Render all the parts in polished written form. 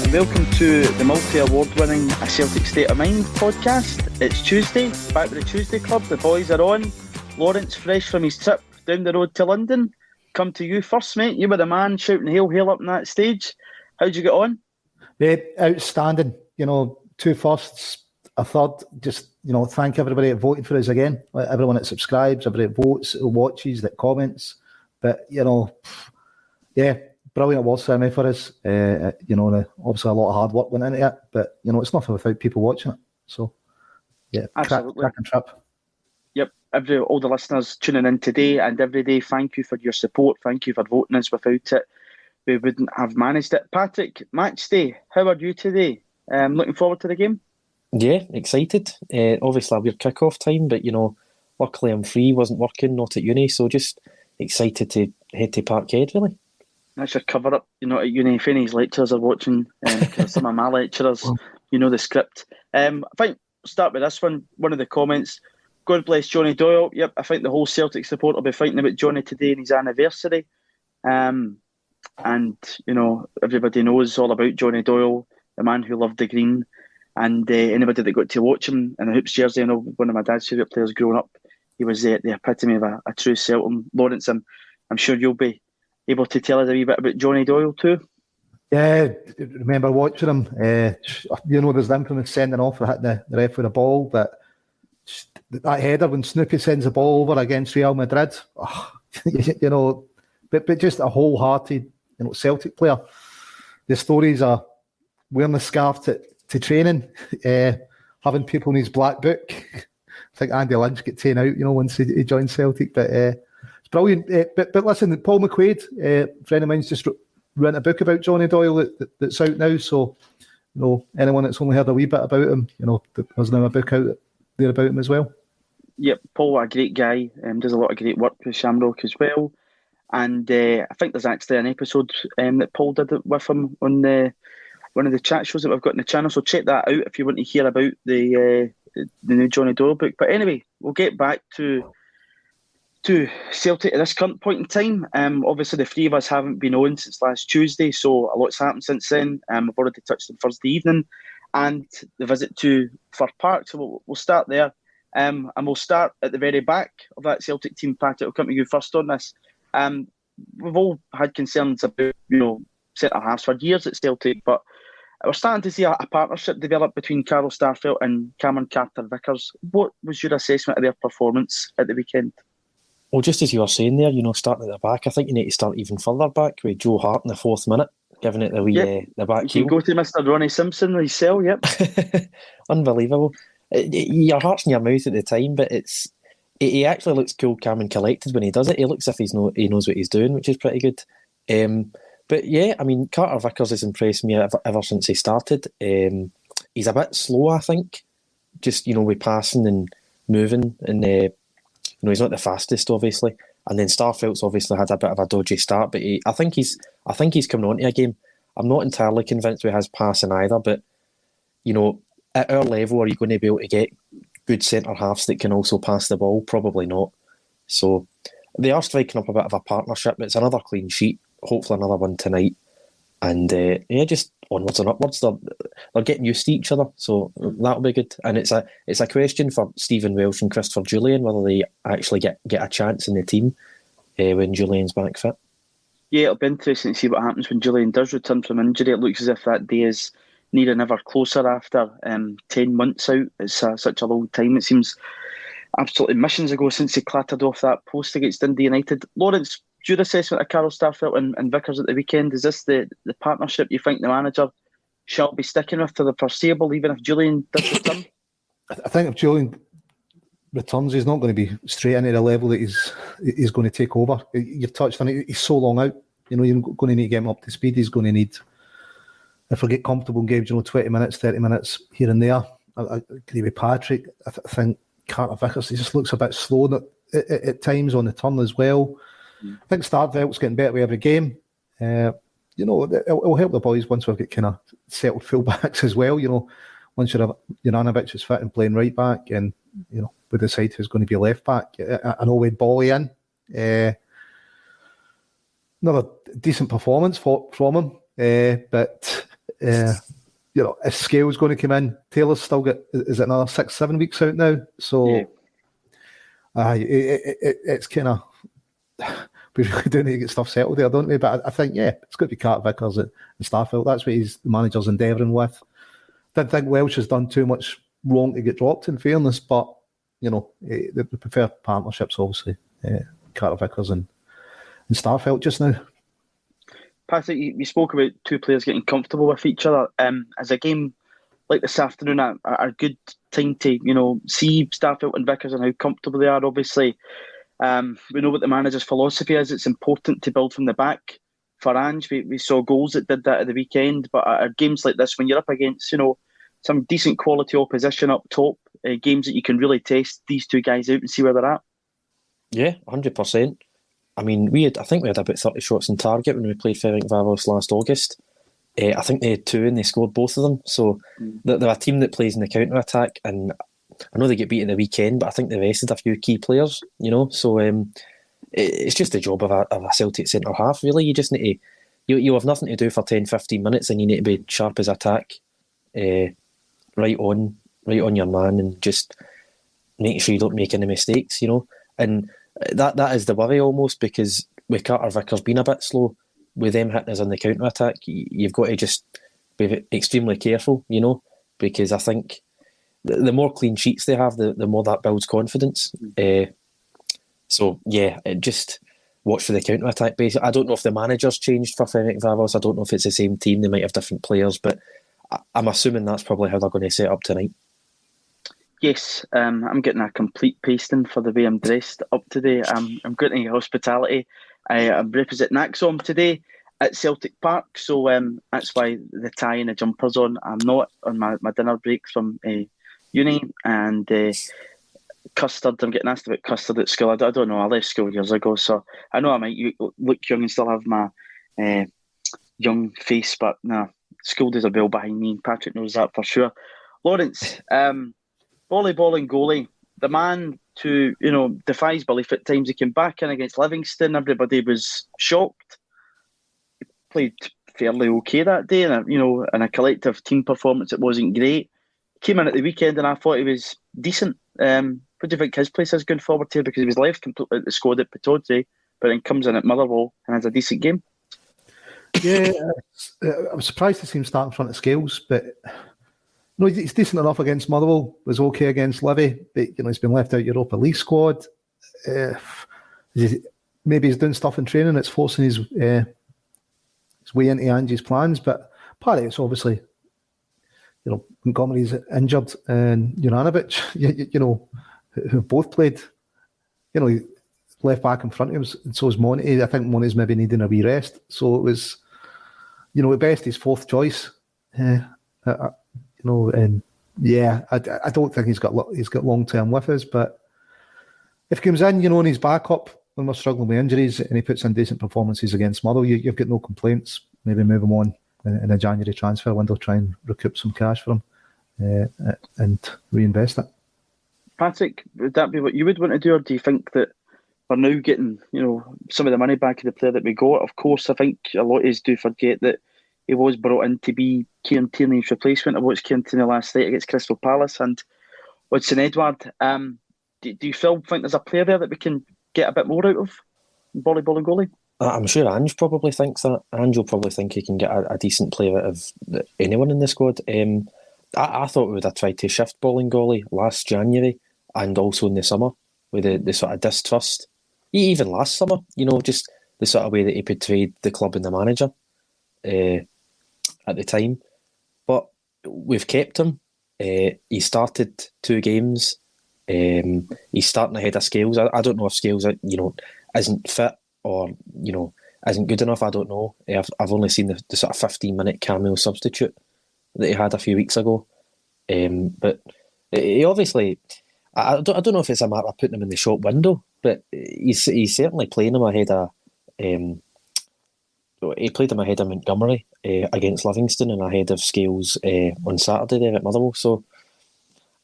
and welcome to the multi-award winning A Celtic State of Mind podcast. It's Tuesday, back with the Tuesday Club. The boys are on. Lawrence, fresh from his trip down the road to London. Come to you first, mate. You were the man shouting hail, hail up on that stage. How'd you get on? Outstanding. 2 firsts, a third. Just, thank everybody that voted for us again. Everyone that subscribes, everybody that votes, that watches, that comments. But, brilliant award ceremony for us. Obviously a lot of hard work went into it, but, it's nothing without people watching it. So, yeah, absolutely. Cracking trip. Yep, all the listeners tuning in today and every day, thank you for your support. Thank you for voting us. Without it, we wouldn't have managed it. Patrick, match day, how are you today? Looking forward to the game? Yeah, excited. Obviously a weird kick-off time, but, luckily I'm free, wasn't working, not at uni, so just excited to head to Parkhead, really. That's your cover-up. At uni, if any of his lecturers are watching, some of my lecturers, the script. I think we'll start with this one. One of the comments, God bless Johnny Doyle. Yep, I think the whole Celtic support will be fighting about Johnny today and his anniversary. And, everybody knows all about Johnny Doyle, the man who loved the green. And anybody that got to watch him in a Hoops jersey, one of my dad's favourite players growing up, he was the epitome of a true Celtic. Lawrence, I'm sure you'll be able to tell us a wee bit about Johnny Doyle too. Yeah, remember watching him. There's the infamous sending off for hitting the ref with a ball, but that header when Snoopy sends the ball over against Real Madrid, but just a wholehearted, Celtic player. The stories are wearing the scarf to training, having people in his black book. I think Andy Lynch got taken out, once he joined Celtic, but it's brilliant. But listen, Paul McQuaid, a friend of mine's just written a book about Johnny Doyle that's out now, so anyone that's only heard a wee bit about him, there's now a book out there about him as well. Yep, Paul, a great guy, does a lot of great work with Shamrock as well, and I think there's actually an episode that Paul did with him on one of the chat shows that we've got on the channel, so check that out if you want to hear about the new Johnny Doyle book. But anyway, we'll get back to Celtic at this current point in time. Obviously, the three of us haven't been on since last Tuesday, so a lot's happened since then. We've already touched on Thursday evening and the visit to Fir Park, so we'll start there. And we'll start at the very back of that Celtic team. Patrick, I'll come to you first on this. We've all had concerns about, centre-halves for years at Celtic, but we're starting to see a partnership develop between Carl Starfelt and Cameron Carter-Vickers. What was your assessment of their performance at the weekend? Well, just as you were saying there, starting at the back, I think you need to start even further back with Joe Hart in the 4th minute, giving it the back heel. You can go to Mr. Ronnie Simpson, his cell, yep. Unbelievable. Your heart's in your mouth at the time, but he actually looks cool, calm and collected when he does it. He looks as if he knows what he's doing, which is pretty good. But yeah, Carter-Vickers has impressed me ever since he started. He's a bit slow, I think, just, with passing and moving, and he's not the fastest, obviously. And then Starfelt's obviously had a bit of a dodgy start, but I think he's coming on to a game. I'm not entirely convinced with his passing either, but at our level, are you going to be able to get good centre halves that can also pass the ball? Probably not. So they are striking up a bit of a partnership. It's another clean sheet. Hopefully another one tonight, and just onwards and upwards. They're getting used to each other, so that'll be good. And it's a question for Stephen Welsh and Christopher Julian whether they actually get a chance in the team when Julian's back fit. Yeah, it'll be interesting to see what happens when Julian does return from injury. It looks as if that day is near and ever closer after 10 months out. It's such a long time. It seems absolutely missions ago since he clattered off that post against Dundee United. Lawrence, your assessment of Carl Starfelt and Vickers at the weekend, is this the partnership you think the manager shall be sticking with for the foreseeable, even if Julian does return? I think if Julian returns, he's not going to be straight into the level that he's going to take over. You've touched on it, he's so long out. You're going to need to get him up to speed. He's going to need, if we get comfortable in games, 20 minutes, 30 minutes here and there. I agree with Patrick. I think Carter-Vickers, he just looks a bit slow at times on the turn as well. I think Starfelt's getting better with every game. It'll help the boys once we've got kind of settled fullbacks as well. Once Juranovic is fit and playing right back, and we decide who's going to be left back. I know with Bolly in, another decent performance from him, but if Scale's going to come in, Taylor's still got, is it another 6-7 weeks out now? So it's kind of, we really do need to get stuff settled there, don't we? But I think, it's got to be Carter Vickers and Starfelt. That's what the manager's endeavouring with. Didn't think Welsh has done too much wrong to get dropped, in fairness, but, the preferred partnerships, obviously, Carter Vickers and Starfelt just now. Patrick, you spoke about two players getting comfortable with each other. As a game like this afternoon, a good time to see Starfelt and Vickers and how comfortable they are. Obviously, we know what the manager's philosophy is. It's important to build from the back. For Ange, we saw goals that did that at the weekend. But at games like this, when you're up against some decent quality opposition up top, games that you can really test these two guys out and see where they're at. Yeah, 100%. I mean, I think we had about 30 shots on target when we played Ferencvaros last August. I think they had 2 and they scored both of them. So they're a team that plays in the counter-attack, and I know they get beat at the weekend, but I think they rested a few key players, So it's just the job of a Celtic centre-half, really. You just need to... You have nothing to do for 10-15 minutes, and you need to be sharp as attack, right on your man, and just make sure you don't make any mistakes, And that is the worry almost, because with Carter Vickers being a bit slow, with them hitting us on the counter-attack, you've got to just be extremely careful, because I think the more clean sheets they have, the more that builds confidence. Just watch for the counter-attack base. I don't know if the manager's changed for Ferencvaros. I don't know if it's the same team. They might have different players, but I'm assuming that's probably how they're going to set up tonight. Yes, I'm getting a complete pasting for the way I'm dressed up today. I'm going to hospitality. I'm representing ACSOM today at Celtic Park, so that's why the tie and the jumper's on. I'm not on my dinner breaks from uni, and custard. I'm getting asked about custard at school. I don't know. I left school years ago, so I know I might look young and still have my young face, but nah, school days are well behind me. Patrick knows that for sure. Lawrence, volleyball and goalie. The man who, defies belief at times. He came back in against Livingston. Everybody was shocked. He played fairly okay that day, and in a collective team performance, it wasn't great. Came in at the weekend, and I thought he was decent. What do you think his place is going forward here? Because he was left completely at the squad at Pittodrie, but then comes in at Motherwell and has a decent game. Yeah, I was surprised to see him start in front of Scales, but he's decent enough against Motherwell. Was okay against Livy, but he's been left out Europa League squad. Maybe he's doing stuff in training that's forcing his way into Angie's plans, but part of it's obviously, Montgomery's injured and Juranovic, who both played, left back in front of him, and so is Monty. I think Monty's maybe needing a wee rest. So it was, at best his fourth choice. And I don't think he's got long term with us. But if he comes in, and he's back up when we're struggling with injuries, and he puts in decent performances against Motherwell, you've got no complaints. Maybe move him on in a January transfer window, try and recoup some cash for him and reinvest it. Patrick, would that be what you would want to do, or do you think that we're now getting, some of the money back of the player that we got? Of course, I think a lot of us do forget that he was brought in to be Kieran Tierney's replacement. I watched Kieran Tierney last night against Crystal Palace and with St Edward. Do you think there's a player there that we can get a bit more out of in volleyball and goalie? I'm sure Ange probably thinks that. Ange will probably think he can get a decent player out of anyone in the squad. I thought we would have tried to shift ball and goalie last January and also in the summer with the sort of distrust. Even last summer, just the sort of way that he portrayed the club and the manager at the time. But we've kept him. He started 2 games. He's starting ahead of Scales. I don't know if Scales, isn't fit or, isn't good enough. I don't know. I've only seen the sort of 15-minute cameo substitute that he had a few weeks ago. But he obviously... I don't know if it's a matter of putting him in the shop window, but he's certainly playing him ahead of... he played him ahead of Montgomery against Livingston and ahead of Scales on Saturday there at Motherwell. So,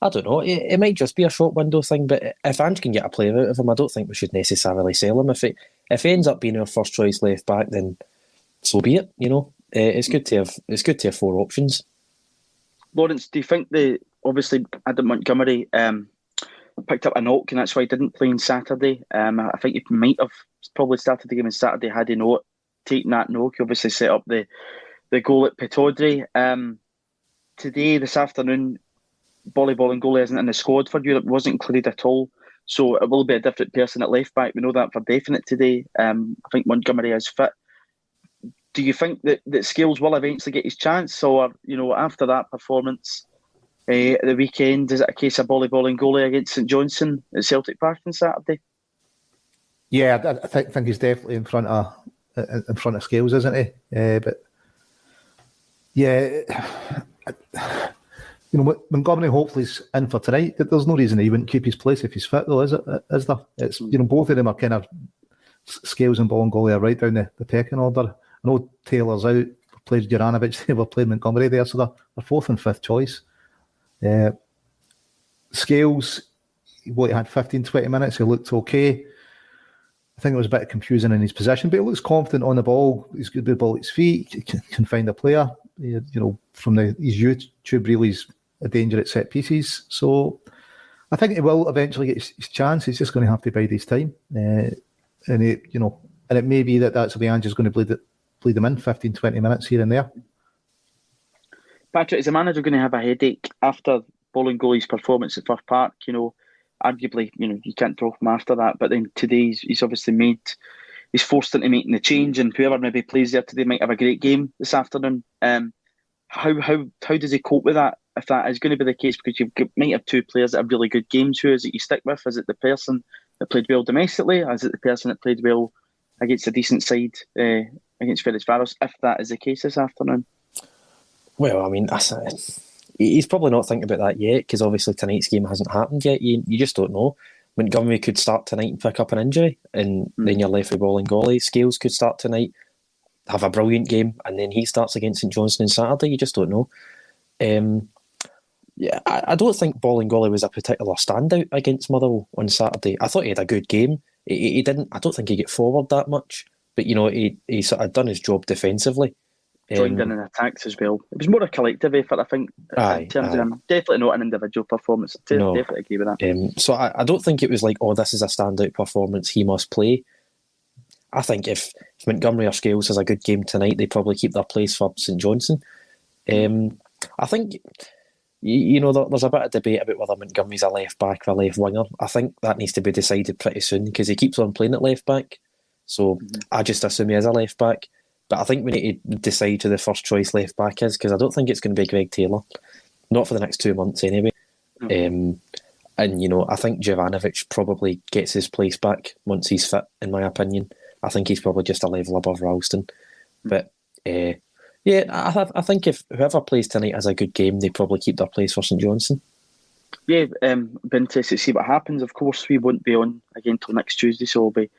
I don't know. It might just be a shop window thing, but if Ange can get a player out of him, I don't think we should necessarily sell him. If he ends up being our first choice left back, then so be it, It's good to have four options. Lawrence, do you think obviously Adam Montgomery picked up a knock and that's why he didn't play on Saturday? I think he might have probably started the game on Saturday had he not taken that knock. He obviously set up the goal at Pittodrie. Today, this afternoon, Bolly Bolingoli isn't in the squad for Europe, wasn't included at all. So it will be a different person at left back. We know that for definite today. I think Montgomery is fit. Do you think that Scales will eventually get his chance? Or, after that performance at the weekend, is it a case of Bolly Bolingoli against St Johnstone at Celtic Park on Saturday? Yeah, I think he's definitely in front of Scales, isn't he? But yeah, Montgomery hopefully is in for tonight. There's no reason he wouldn't keep his place if he's fit, though, is there? It's both of them are kind of Scales and Bolingoli are right down the pecking order. I know Taylor's out. We played Juranovic. They played Montgomery there, so they're fourth and fifth choice. Scales, he had 15-20 minutes. He looked okay. I think it was a bit confusing in his position, but he looks confident on the ball. He's good with the ball at his feet. He can find a player. From his YouTube reel, he's a danger at set pieces. So I think he will eventually get his chance. He's just going to have to bide his time. And it may be that's the way Ange's going to bleed them in 15-20 minutes here and there. Patrick, is the manager going to have a headache after Bolingoli's performance at Firth Park? Arguably, you can't drop him after that. But then today, he's obviously he's forced into making the change, and whoever maybe plays there today might have a great game this afternoon. How does he cope with that, if that is going to be the case? Because you might have two players that have really good games. Who is it you stick with? Is it the person that played well domestically, or is it the person that played well against a decent side against Ferencvaros, if that is the case this afternoon? Well, I mean, he's probably not thinking about that yet, because obviously tonight's game hasn't happened yet. You just don't know. Montgomery could start tonight and pick up an injury, and then you're left with Bolingoli. Scales could start tonight, have a brilliant game, and then he starts against St Johnstone on Saturday. You just don't know. I don't think Bolingoli was a particular standout against Motherwell on Saturday. I thought he had a good game. He didn't. I don't think he got forward that much, but he sort of done his job defensively. Joined in attacks as well. It was more a collective effort, I think, in terms of him. Definitely not an individual performance. No. Definitely agree with that. So I don't think it was like, this is a standout performance, he must play. I think if Montgomery or Scales has a good game tonight, they probably keep their place for St Johnstone. I think, there's a bit of debate about whether Montgomery's a left back or a left winger. I think that needs to be decided pretty soon, because he keeps on playing at left back. So I just assume he is a left back. But I think we need to decide who the first choice left back is, because I don't think it's going to be Greg Taylor. Not for the next 2 months anyway. And, I think Juranovic probably gets his place back once he's fit, in my opinion. I think he's probably just a level above Ralston. But, I think if whoever plays tonight has a good game, they probably keep their place for St Johnstone. Yeah, be interested to see what happens. Of course, we won't be on again till next Tuesday, so we'll be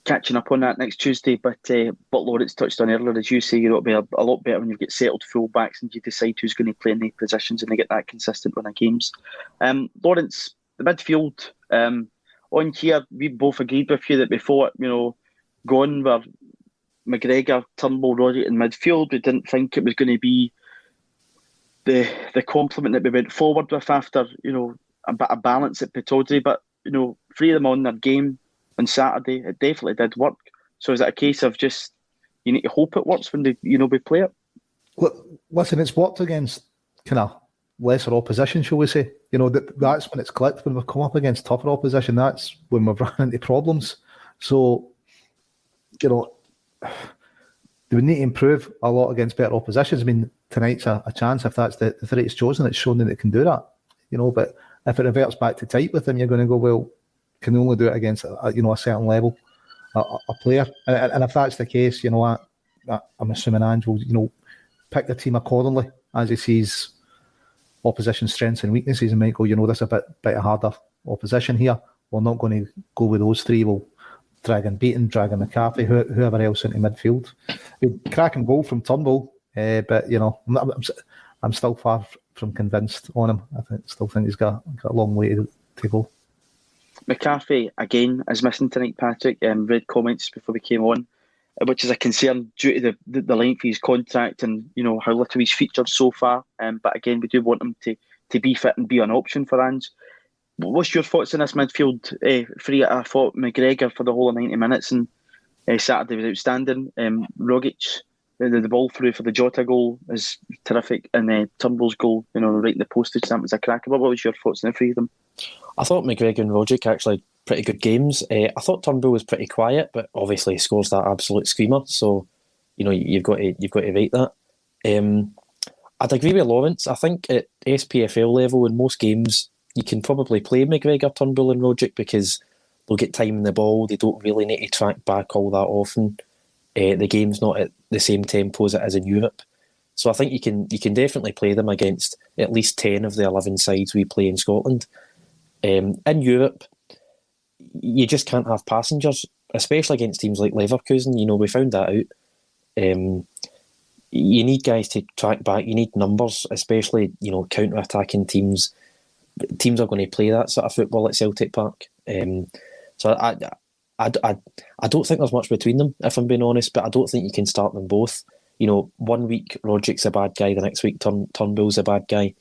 catching up on that next Tuesday. But Lawrence touched on earlier, as you say, it'll be a lot better when you get settled full-backs and you decide who's going to play in the positions and they get that consistent run of games. Lawrence, the midfield, on here, we both agreed with you that we thought, going were McGregor, Turnbull, Roddy in midfield. We didn't think it was going to be the complement that we went forward with after, a bit of balance at Pittodrie. But, three of them on their game on Saturday, it definitely did work. So is it a case of just, you need to hope it works when we play it? Look, listen, it's worked against kind of lesser opposition, shall we say. That's when it's clicked. When we've come up against tougher opposition, that's when we've run into problems. So, they would need to improve a lot against better oppositions. I mean, tonight's a chance. If that's the three it's chosen, it's shown that it can do that. But if it reverts back to tight with them, you're going to go, well, can only do it against a certain level, a player. And if that's the case, I'm assuming Ange will, pick the team accordingly as he sees opposition strengths and weaknesses, and might go, this is a bit of harder opposition here. We're not going to go with those three. We'll drag in Beaton, drag in McCarthy, whoever else into midfield. Cracking goal from Turnbull, but I'm still far from convinced on him. I still think he's got a long way to go. McCarthy again is missing tonight, Patrick. Read comments before we came on. which is a concern due to the length of his contract and how little he's featured so far. But again, we do want him to be fit and be an option for Ange. What's your thoughts on this midfield? Free, I thought McGregor for the whole of 90 minutes and Saturday was outstanding. Rogic, the ball through for the Jota goal is terrific, and Turnbull's goal, right in the postage stamp was a cracker. What was your thoughts on the three of them? I thought McGregor and Rogic actually pretty good games. I thought Turnbull was pretty quiet, but obviously he scores that absolute screamer. So you've got to rate that. I'd agree with Lawrence. I think at SPFL level in most games you can probably play McGregor, Turnbull and Rogic because they'll get time in the ball. They don't really need to track back all that often. The game's not at the same tempo as it is in Europe. So I think you can definitely play them against at least 10 of the 11 sides we play in Scotland. In Europe, you just can't have passengers, especially against teams like Leverkusen. We found that out. You need guys to track back. You need numbers, especially counter-attacking teams. Teams are going to play that sort of football at Celtic Park. So I don't think there's much between them, if I'm being honest. But I don't think you can start them both. 1 week Rogic's a bad guy, the next week Turnbull's a bad guy.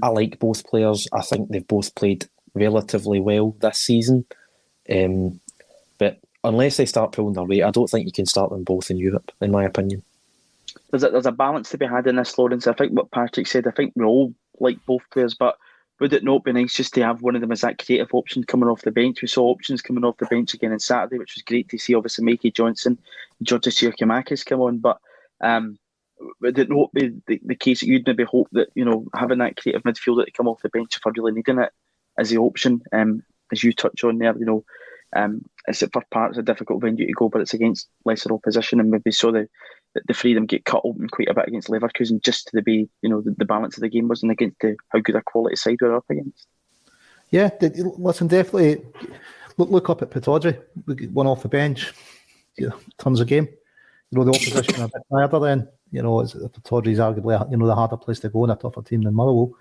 I like both players. I think they've both played relatively well this season. But unless they start pulling their weight, I don't think you can start them both in Europe, in my opinion. There's a balance to be had in this, Lawrence. I think what Patrick said, I think we all like both players, but would it not be nice just to have one of them as that creative option coming off the bench? We saw options coming off the bench again on Saturday, which was great to see. Obviously, Mikey Johnson, George Giacomakis come on, but would it not be the case that you'd maybe hope that having that creative midfielder to come off the bench if I'm really needing it as the option, as you touch on there, it's at first part, it's a difficult venue to go, but it's against lesser opposition, and maybe saw the freedom get cut open quite a bit against Leverkusen just to be, the balance of the game wasn't against how good a quality side we were up against. Yeah, listen, definitely look up at Pittodrie. One off the bench, tons of game. The opposition are a bit harder then. Pittodrie's arguably the harder place to go in a tougher team than Motherwell.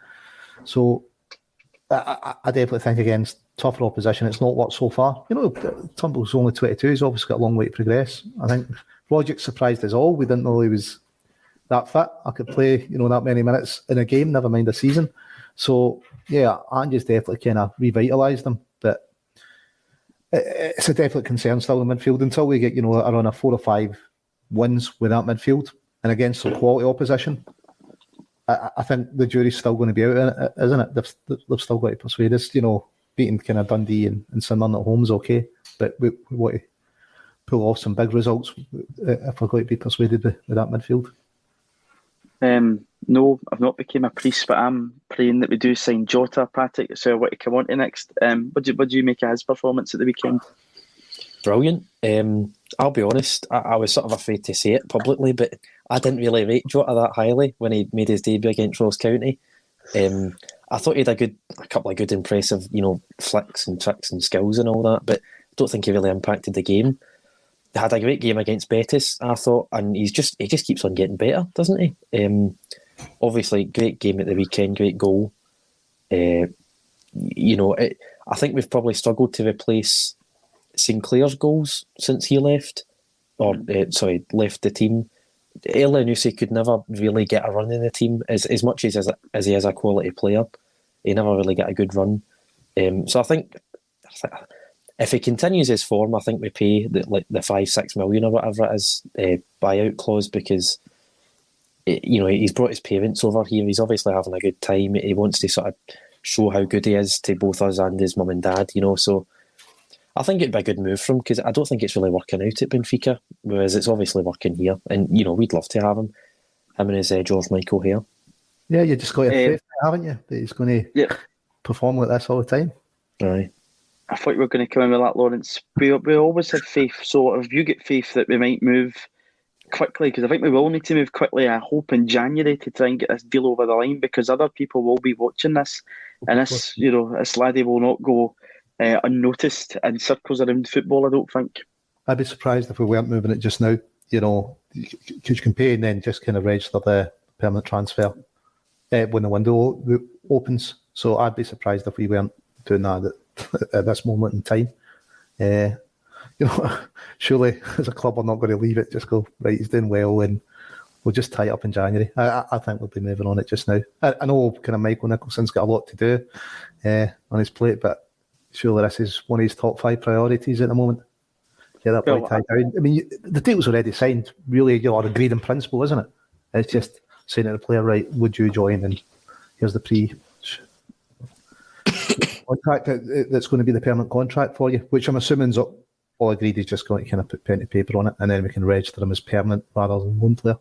So I definitely think against tougher opposition, it's not worked so far. Turnbull's only 22. He's obviously got a long way to progress. I think Rogic surprised us all. We didn't know he was that fit. I could play, that many minutes in a game, never mind a season. So, yeah, Ange's definitely kind of revitalised them. But it's a definite concern still in midfield until we get, around a 4 or 5 wins with that midfield and against some quality opposition. I think the jury's still going to be out, isn't it? They've still got to persuade us, beating kind of Dundee and St Mirren at home's okay, but we want to pull off some big results if we're going to be persuaded with that midfield. No, I've not become a priest, but I'm praying that we do sign Jota, Patrick. So I want to come on to next. What do you make of his performance at the weekend? Brilliant. I'll be honest, I was sort of afraid to say it publicly, but I didn't really rate Jota that highly when he made his debut against Ross County. I thought he had a couple of good, impressive, flicks and tricks and skills and all that, but I don't think he really impacted the game. He had a great game against Betis, I thought, and he just keeps on getting better, doesn't he? Obviously, great game at the weekend, great goal. I think we've probably struggled to replace Sinclair's goals since he left, left the team. Elyounoussi could never really get a run in the team as much as he is a quality player. He never really got a good run. So I think if he continues his form, I think we pay the 5-6 million or whatever it is buyout clause because he's brought his parents over here. He's obviously having a good time. He wants to sort of show how good he is to both us and his mum and dad. So I think it'd be a good move for him because I don't think it's really working out at Benfica, whereas it's obviously working here. And, we'd love to have him and his George Michael here. Yeah, you just got to have faith, haven't you? That he's going to perform like this all the time. Aye. I thought we were going to come in with that, Lawrence. We always had faith. So have you got faith that we might move quickly? Because I think we will need to move quickly, I hope, in January to try and get this deal over the line because other people will be watching this. And this laddie will not go unnoticed in circles around football, I don't think. I'd be surprised if we weren't moving it just now, because you can pay and then just kind of register the permanent transfer when the window opens. So I'd be surprised if we weren't doing that at this moment in time. surely as a club we're not going to leave it. Just go, right, he's doing well, and we'll just tie it up in January. I think we'll be moving on it just now. I know kind of Michael Nicholson's got a lot to do on his plate, but surely this is one of his top 5 priorities at the moment. Get that boy tied down. I mean, the deal's already signed. Really, agreed in principle, isn't it? It's just saying to the player, right, would you join? And here's the contract that's going to be the permanent contract for you, which I'm assuming is all agreed. He's just going to kind of put pen to paper on it, and then we can register him as permanent rather than loan player.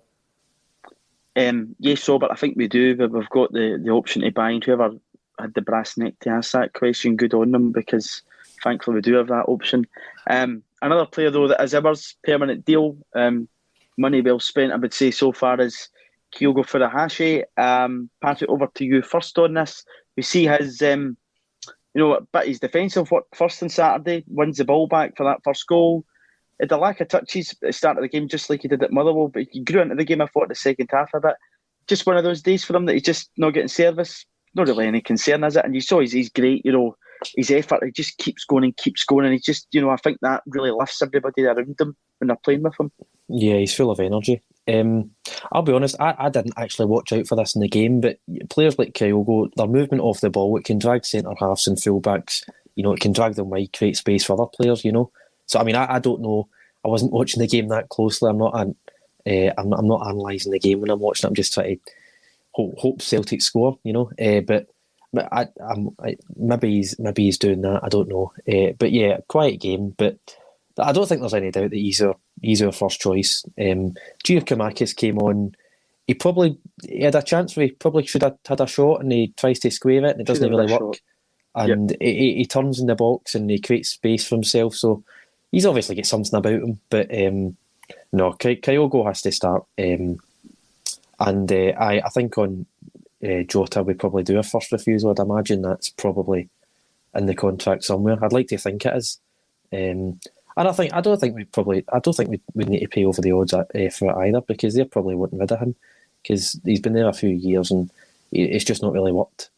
Yes, so, but I think we do. But we've got the option to bind. Whoever had the brass neck to ask that question, good on them, because thankfully we do have that option. Another player though that is ours, permanent deal, money well spent, I would say so far, is Kyogo Furuhashi. Pass it over to you first on this. We see his, but his defensive work first on Saturday, wins the ball back for that first goal. Had a lack of touches at the start of the game, just like he did at Motherwell, but he grew into the game, I thought, the second half a bit. Just one of those days for him that he's just not getting service. Not really any concern, is it? And you saw he's great, his effort, he just keeps going, and he's just, I think that really lifts everybody around him when they're playing with him. Yeah, he's full of energy. I'll be honest, I didn't actually watch out for this in the game, but players like Kyogo, their movement off the ball, it can drag centre-halves and full-backs, it can drag them wide, create space for other players, So, I mean, I don't know, I wasn't watching the game that closely, I'm not analysing the game when I'm watching it, I'm just trying to hope Celtic score, but maybe he's doing that, I don't know. But yeah, quiet game, but I don't think there's any doubt that he's our first choice. Giacomakis came on. He had a chance where he probably should have had a shot, and he tries to square it, and it doesn't really work. And he turns in the box and he creates space for himself. So he's obviously got something about him. But no, Kyogo has to start. I think on Jota we probably do a first refusal. I'd imagine that's probably in the contract somewhere. I'd like to think it is. And I don't think we need to pay over the odds for it either, because they're probably wanting rid of him, because he's been there a few years and it's just not really worked.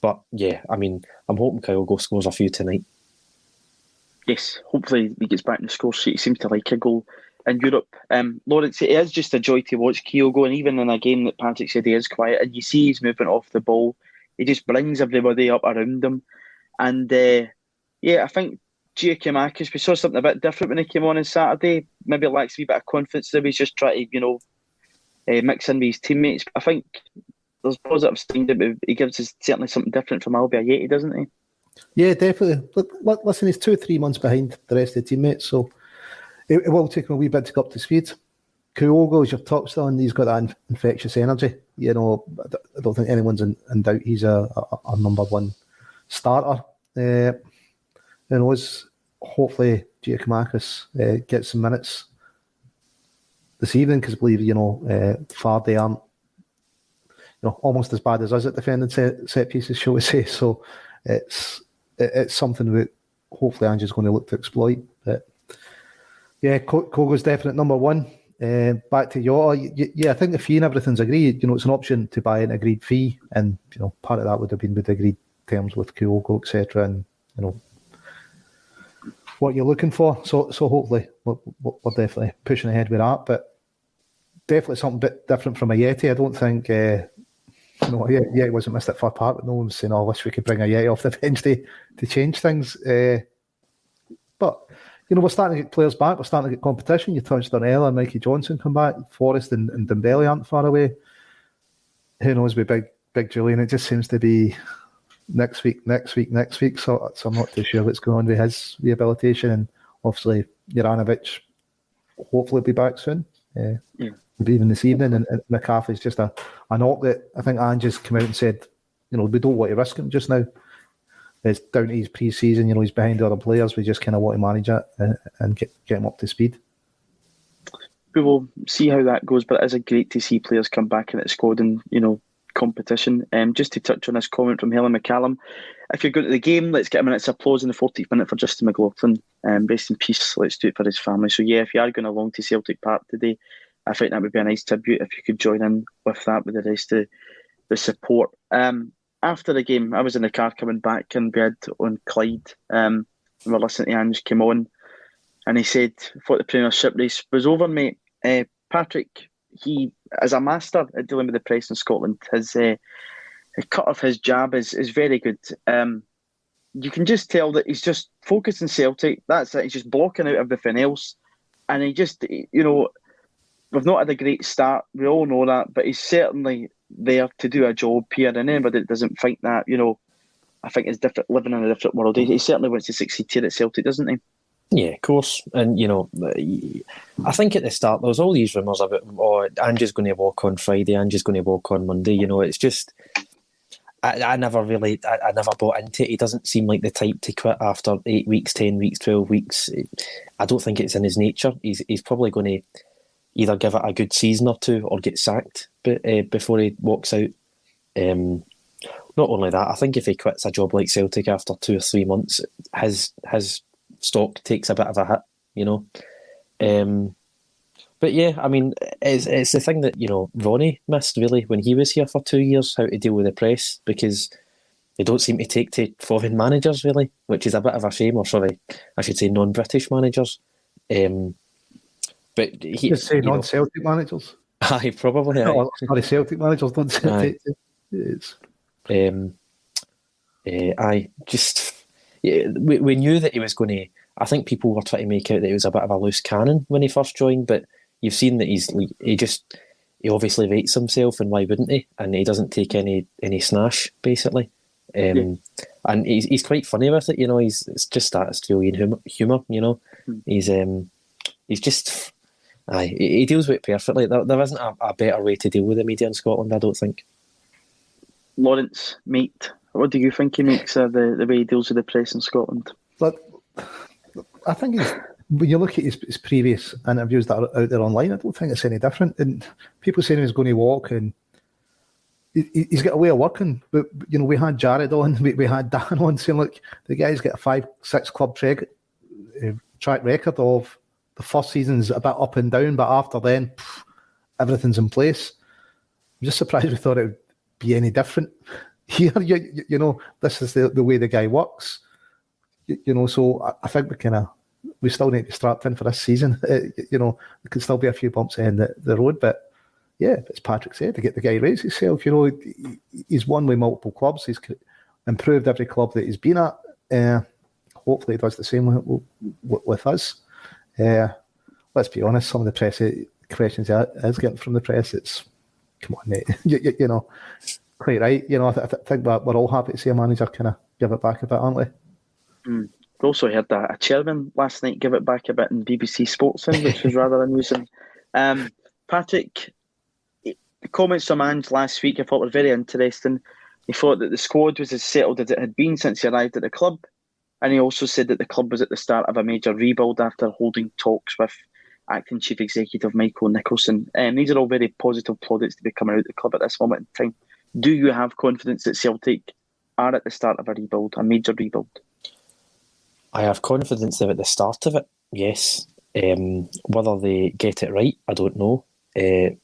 But yeah, I mean, I'm hoping Kyogo scores a few tonight. Yes, hopefully he gets back in the score sheet. He seems to like a goal in Europe. Lawrence, it is just a joy to watch Kyogo, and even in a game that Patrick said he is quiet, and you see he's moving off the ball, he just brings everybody up around him. And I think Giacomakis, we saw something a bit different when he came on Saturday. Maybe lacks a wee bit of confidence there. He's just trying to, mix in with his teammates. But I think there's positive things that he gives us certainly something different from Albi Ayeti, doesn't he? Yeah, definitely. Listen, he's 2-3 months behind the rest of the teammates, so it will take him a wee bit to go up to speed. Kyogo, as you've touched on, he's got that infectious energy. I don't think anyone's in doubt he's a number one starter. Hopefully Giacomakis gets some minutes this evening, because I believe Fardy aren't almost as bad as us at defending set pieces, shall we say. So it's something that hopefully Angie's going to look to exploit. But yeah, Kogo's definite number one. Back to Jota, I think the fee and everything's agreed. It's an option to buy an agreed fee, and part of that would have been with agreed terms with Kyogo, etc. And what you're looking for. So hopefully we're definitely pushing ahead with that. But definitely something a bit different from Ayeti. I don't think Ayeti wasn't missed at Fir Park, but no one was saying, I wish we could bring Ayeti off the bench to change things. But we're starting to get players back. We're starting to get competition. You touched on Ella and Mikey Johnson come back. Forrest and Dembele aren't far away. Who knows with big Julian? It just seems to be next week. So I'm not too sure what's going on with his rehabilitation. And obviously, Juranovic hopefully be back soon. Maybe even this evening. And McCarthy's just a knock that I think Angie's come out and said, we don't want to risk him just now. It's down to his pre-season. He's behind the other players. We just kind of want to manage it and get him up to speed. We will see how that goes, but it is great to see players come back in the squad and, competition. Just to touch on this comment from Helen McCallum, if you're going to the game, let's get a minute's applause in the 40th minute for Justin McLaughlin. Rest in peace. Let's do it for his family. So yeah, if you are going along to Celtic Park today, I think that would be a nice tribute if you could join in with that with the rest of the support. After the game, I was in the car coming back, and we had on Clyde. We were listening to Ange came on. and he said, "Thought the Premiership race was over, mate." Patrick, he is a master at dealing with the press in Scotland. His cut of his jab is very good. You can just tell that he's just focused on Celtic. That's it. He's just blocking out everything else. And he just, we've not had a great start. We all know that. But he's certainly there to do a job here. And anybody that doesn't think that, I think is different, living in a different world. He certainly wants to succeed here at Celtic, doesn't he? Yeah, of course. And, I think at the start there was all these rumours about, Ange's going to walk on Friday, Ange's going to walk on Monday. It's just... I never bought into it. He doesn't seem like the type to quit after 8 weeks, 10 weeks, 12 weeks. I don't think it's in his nature. He's probably going to either give it a good season or two or get sacked before he walks out. Not only that, I think if he quits a job like Celtic after 2 or 3 months, his stock takes a bit of a hit, But yeah, I mean, it's the thing that, Ronnie missed, really, when he was here for 2 years, how to deal with the press, because they don't seem to take to foreign managers, really, which is a bit of a shame, or sorry, I should say non-British managers. But he... Just say non-Celtic managers? Aye, probably. No, sorry, Celtic managers don't take to it. We knew that he was going to... I think people were trying to make out that he was a bit of a loose cannon when he first joined, but you've seen that he obviously rates himself, and why wouldn't he? And he doesn't take any snash, basically. And he's quite funny with it, it's just that Australian humour, He's just... he deals with it perfectly. There isn't a better way to deal with the media in Scotland, I don't think. Lawrence, mate, what do you think he makes of the way he deals with the press in Scotland? But I think when you look at his previous interviews that are out there online, I don't think it's any different. And people saying he was going to walk, and he's got a way of working. But we had Jared on, we had Dan on, saying, look, the guy's got a 5-6 club track record of the first season's a bit up and down, but after then, everything's in place. I'm just surprised we thought it would be any different here. This is the way the guy works. So I think we still need to be strapped in for this season. There could still be a few bumps in the road, but yeah, as Patrick said, to get the guy raise himself, he's won with multiple clubs. He's improved every club that he's been at. Hopefully he does the same with us. Let's be honest, some of the press questions he is getting from the press, it's, come on, mate, quite right. I think we're all happy to see a manager kind of give it back a bit, aren't we? We also heard that a chairman last night give it back a bit in BBC Sportsman, which was rather amusing. Patrick, the comments from Ange last week I thought were very interesting. He thought that the squad was as settled as it had been since he arrived at the club, and he also said that the club was at the start of a major rebuild after holding talks with acting chief executive Michael Nicholson. These are all very positive plaudits to be coming out of the club at this moment in time. Do you have confidence that Celtic are at the start of a rebuild, a major rebuild? I have confidence they're at the start of it, yes. Whether they get it right, I don't know. They've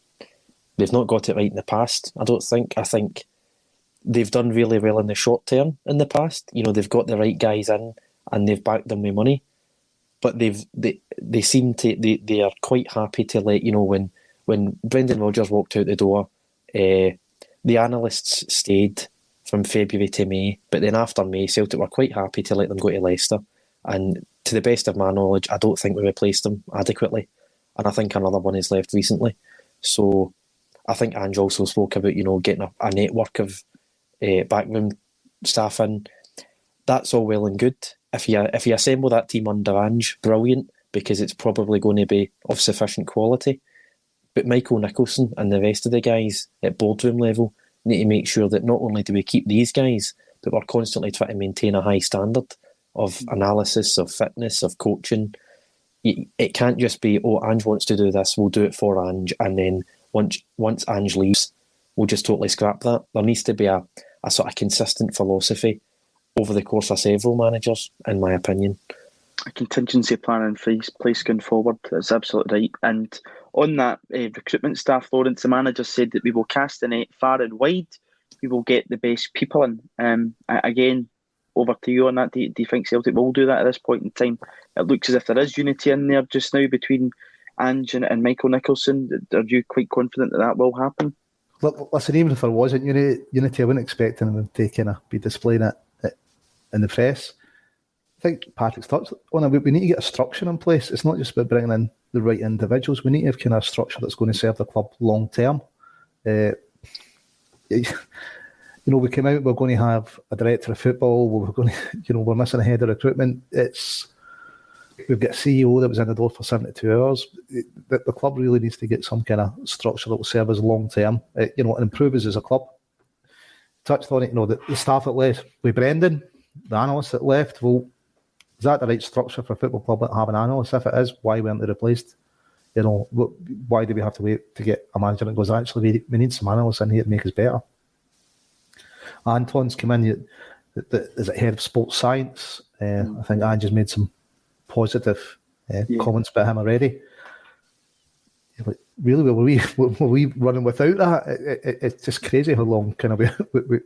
not got it right in the past, I don't think. I think they've done really well in the short term in the past. They've got the right guys in and they've backed them with money. But they seem to they are quite happy to let, when Brendan Rodgers walked out the door, the analysts stayed from February to May, but then after May, Celtic were quite happy to let them go to Leicester. And to the best of my knowledge, I don't think we replaced them adequately. And I think another one has left recently. So I think Ange also spoke about, getting a network of backroom staff in. That's all well and good. If you assemble that team under Ange, brilliant, because it's probably going to be of sufficient quality. But Michael Nicholson and the rest of the guys at boardroom level need to make sure that not only do we keep these guys, but we're constantly trying to maintain a high standard of analysis, of fitness, of coaching. It can't just be, Ange wants to do this, we'll do it for Ange, and then once Ange leaves, we'll just totally scrap that. There needs to be a sort of consistent philosophy over the course of several managers, in my opinion. A contingency plan in place going forward, that's absolutely right. And on that recruitment staff, Lawrence, the manager said that we will cast the net far and wide. We will get the best people in. Again, over to you on that. Do you think Celtic will do that at this point in time? It looks as if there is unity in there just now between Ange and Michael Nicholson. Are you quite confident that will happen? Look, listen, even if there wasn't unity, I wouldn't expect them to kind of be displaying it in the press. I think Patrick's touched on it. We need to get a structure in place. It's not just about bringing in the right individuals. We need to have kind of a structure that's going to serve the club long term. We came out, we're going to have a director of football, we're going to, we're missing a head of recruitment. We've got a CEO that was in the door for 72 hours. The club really needs to get some kind of structure that will serve us long term, and improve us as a club. Touched on it, the staff that left with Brendan, the analysts that left. Well, is that the right structure for a football club to have an analyst? If it is, why weren't they replaced? Why do we have to wait to get a manager that goes, actually, we need some analysts in here to make us better? Anton's come in as a head of sports science. I think Ange has made some positive comments about him already. Really, were we running without that? It's just crazy how long kind of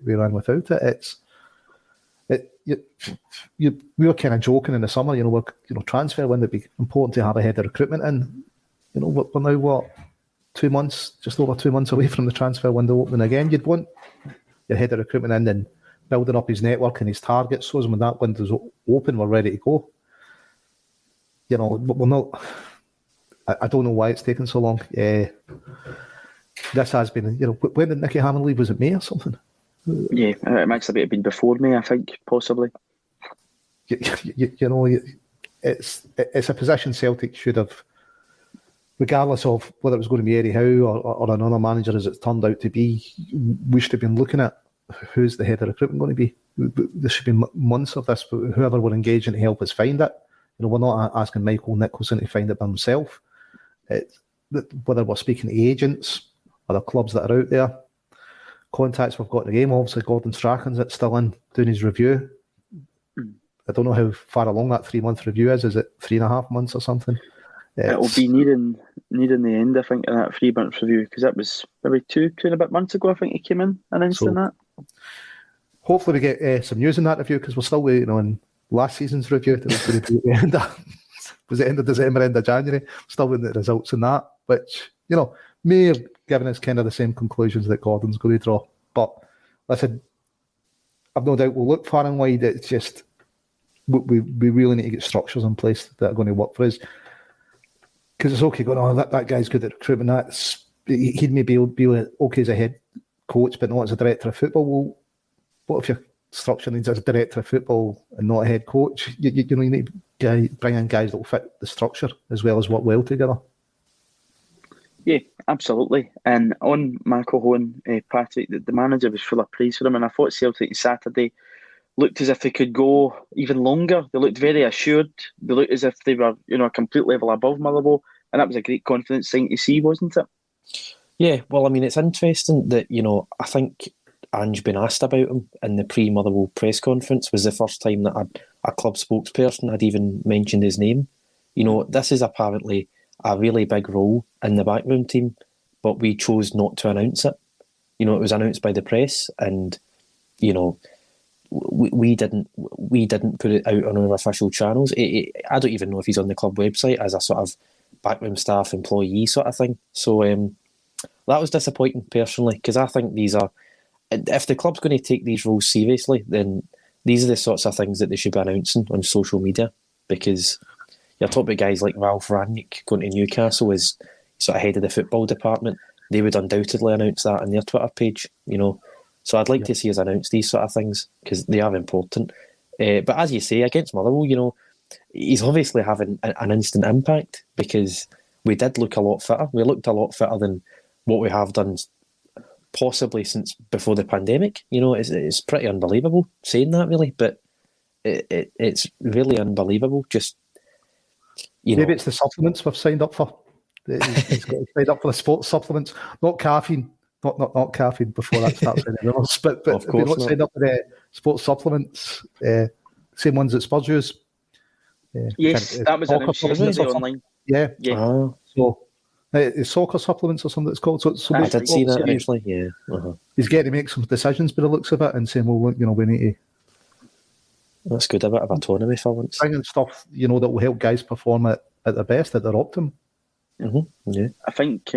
we ran without it. We were kind of joking in the summer, transfer window would be important to have a head of recruitment in. We're now 2 months, just over 2 months away from the transfer window opening again. You'd want your head of recruitment in and building up his network and his targets, so when that window's open, we're ready to go. We're not. I don't know why it's taken so long. This has been, when did Nicky Hammond leave? Was it May or something? Yeah, it might have been before May, I think, possibly. It's a position Celtic should have, regardless of whether it was going to be Eddie Howe or another manager as it's turned out to be, we should have been looking at who's the head of recruitment going to be. There should be months of this, but whoever we're engaging to help us find it. We're not asking Michael Nicholson to find it by himself. Whether we're speaking to agents, other clubs that are out there, contacts we've got in the game. Obviously, Gordon Strachan's still in doing his review. I don't know how far along that 3-month review is. Is it 3.5 months or something? It'll be nearing the end, I think, of that 3-month review, because that was maybe two and a bit months ago, I think he came in announcing that. Hopefully we get some news in that review, because we're still waiting on last season's review. That was going to be end of December, end of January. Still waiting the results in that, which, may have given us kind of the same conclusions that Gordon's going to draw. But listen, I've no doubt we'll look far and wide. It's just, we really need to get structures in place that are going to work for us. Because it's okay going, that guy's good at recruitment. He'd maybe be okay as a head coach, but not as a director of football. Well, what if your structure needs a director of football and not a head coach? You need to bring in guys that will fit the structure as well as work well together. Yeah, absolutely. And on McElhone, Patrick, the manager was full of praise for him, and I thought Celtic Saturday looked as if they could go even longer. They looked very assured. They looked as if they were, a complete level above Motherwell, and that was a great confidence sign to see, wasn't it? Yeah, well, I mean, it's interesting that, I think Ange been asked about him in the pre-Motherwell press conference was the first time that a club spokesperson had even mentioned his name. This is apparently a really big role in the backroom team, but we chose not to announce it. It was announced by the press, and, we didn't put it out on our official channels. I don't even know if he's on the club website as a sort of backroom staff employee sort of thing. So that was disappointing personally, because I think these are, if the club's going to take these roles seriously, then these are the sorts of things that they should be announcing on social media, because you're talking about guys like Ralph Rangnick going to Newcastle as sort of head of the football department. They would undoubtedly announce that on their Twitter page, So I'd like to see us announce these sort of things, because they are important. But as you say, against Motherwell, he's obviously having an instant impact, because we did look a lot fitter. We looked a lot fitter than what we have done possibly since before the pandemic. It's pretty unbelievable saying that, really, but it's really unbelievable. Just, maybe it's the supplements we've signed up for. He's got to sign up for the sports supplements, not caffeine. Not caffeine before that starts anywhere else, but if you're not signed up for the sports supplements, same ones that Spurs use. Yes, that was announced yesterday online. Yeah. So it's soccer supplements or something it's called. So I did see that actually. Yeah. He's getting to make some decisions by the looks of it, and saying, well, we need to That's good, a bit of autonomy for once. Bringing stuff, that will help guys perform at their best, at their optimum. Mm-hmm. Yeah. I think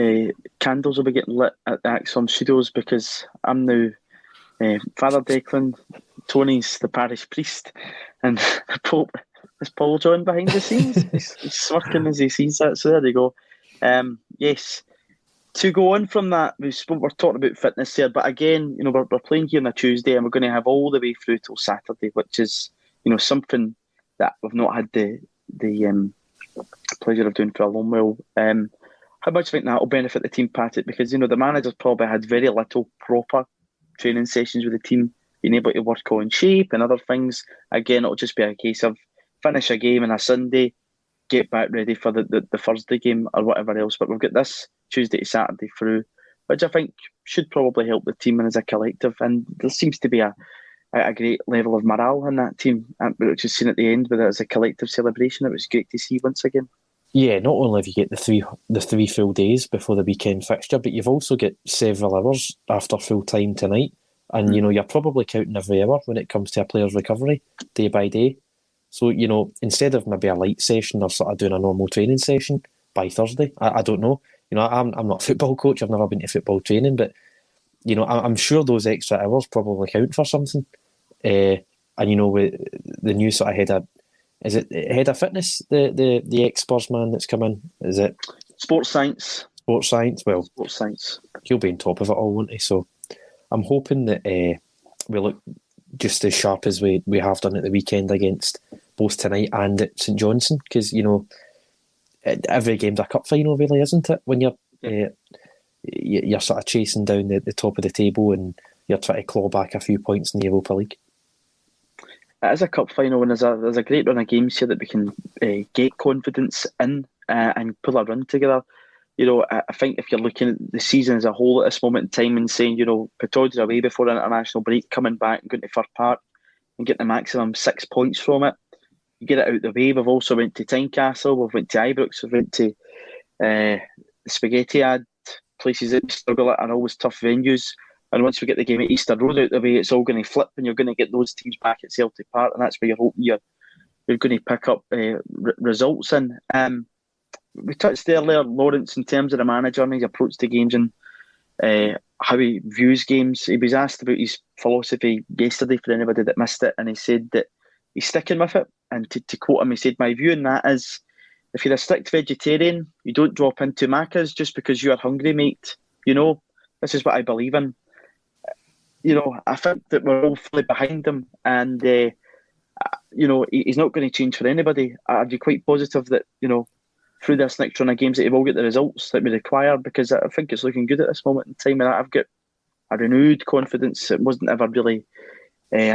candles will be getting lit at the ACSOM studios because I'm now Father Declan, Tony's the parish priest, and the Pope is Paul John behind the scenes. He's smirking as he sees that, so there you go. Yes. To go on from that, we're talking about fitness here, but again, we're playing here on a Tuesday and we're going to have all the way through till Saturday, which is, something that we've not had the pleasure of doing for a long while. How much do you think that will benefit the team, Patrick? Because, the managers probably had very little proper training sessions with the team, being able to work on shape and other things. Again, it'll just be a case of finish a game on a Sunday, get back ready for the Thursday game or whatever else. But we've got this Tuesday to Saturday through, which I think should probably help the team and as a collective. And there seems to be a great level of morale in that team, which is seen at the end with it as a collective celebration. It was great to see once again. Yeah, not only have you get the three full days before the weekend fixture, but you've also got several hours after full time tonight. And, you're probably counting every hour when it comes to a player's recovery, day by day. So, instead of maybe a light session or sort of doing a normal training session by Thursday, I don't know. I'm not a football coach. I've never been to football training, but, I'm sure those extra hours probably count for something. And, with the new sort of head of fitness, the ex-Spurs man that's come in? Is it? Sports science. Sports science? Well, sports science. He'll be on top of it all, won't he? So I'm hoping that we look just as sharp as we have done at the weekend against both tonight and at St Johnstone, because every game's a cup final, really, isn't it? When you're sort of chasing down the top of the table and you're trying to claw back a few points in the Europa League. It is a cup final, and there's a great run of games here that we can get confidence in and pull a run together. I think if you're looking at the season as a whole at this moment in time and saying, Pittod's away before an international break, coming back and going to Fir Park and getting the maximum 6 points from it, you get it out the way. We've also went to Tynecastle, we've went to Ibrox, we've went to the Spaghetti Ad, places that struggle at are always tough venues. And once we get the game at Easter Road out the way, it's all going to flip and you're going to get those teams back at Celtic Park, and that's where you're hoping you're going to pick up results in. We touched earlier, Lawrence, in terms of the manager and his approach to games and how he views games. He was asked about his philosophy yesterday for anybody that missed it, and he said that he's sticking with it. And to quote him, he said, "My view on that is, if you're a strict vegetarian, you don't drop into Macca's just because you are hungry, mate. This is what I believe in." I think that we're all fully behind him, and he's not going to change for anybody. I'd be quite positive that through this next run of games that he will get the results that we require, because I think it's looking good at this moment in time, and I've got a renewed confidence. It wasn't ever really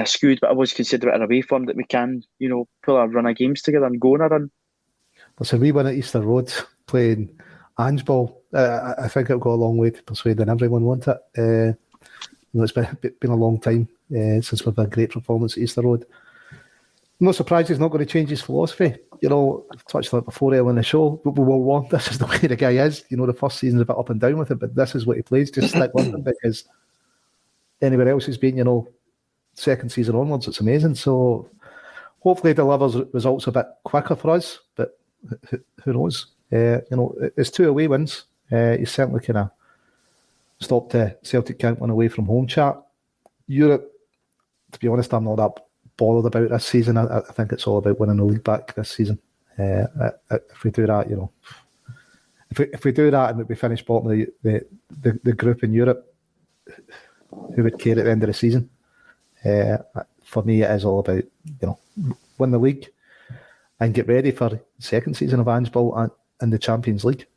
skewed, but I was considering it a away form that we can pull a run of games together and go on a run. There's a wee win at Easter Road playing Ange ball. I think it'll go a long way to persuading everyone, won't it? It's been a long time since we've had a great performance at Easter Road. I'm not surprised he's not going to change his philosophy. I've touched on it before earlier in the show. But we will want this is the way the guy is. The first season's a bit up and down with it, but this is what he plays. Just stick with him, because anywhere else has been, second season onwards, it's amazing. So hopefully he delivers results a bit quicker for us, but who knows? It's 2 away wins. He's certainly kind of stopped the Celtic camp on away from home chat. Europe, to be honest, I'm not that bothered about this season. I think it's all about winning the league back this season. If we do that, if we do that and we finish bottom of the group in Europe, who would care at the end of the season? For me, it is all about win the league and get ready for the second season of Ange Ball and the Champions League.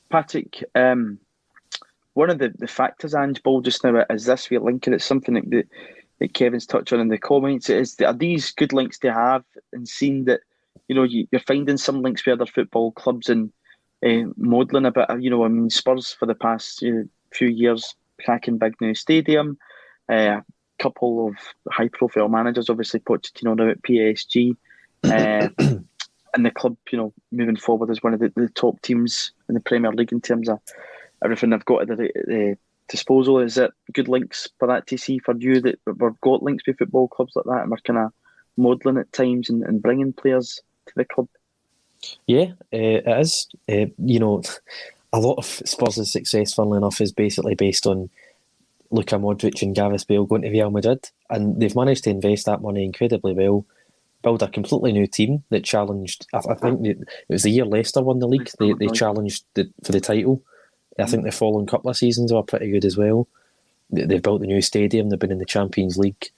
Patrick, one of the factors Ange Ball just now is this. We're linking it, something that Kevin's touched on in the comments. Are these good links to have, and seeing that you're finding some links with other football clubs and modelling a bit. Spurs for the past few years, cracking big new stadium. A couple of high-profile managers, obviously Pochettino now at PSG, and the club, moving forward as one of the top teams in the Premier League in terms of everything they've got at the disposal? Is it good links for that to see for you that we've got links with football clubs like that and we're kind of modelling at times and bringing players to the club? Yeah, it is. A lot of Spurs' success, funnily enough, is basically based on Luka Modric and Gareth Bale going to Real Madrid, and they've managed to invest that money incredibly well, build a completely new team that challenged. I think it was the year Leicester won the league. They challenged for the title. I think the following couple of seasons were pretty good as well. They've built the new stadium. They've been in the Champions League.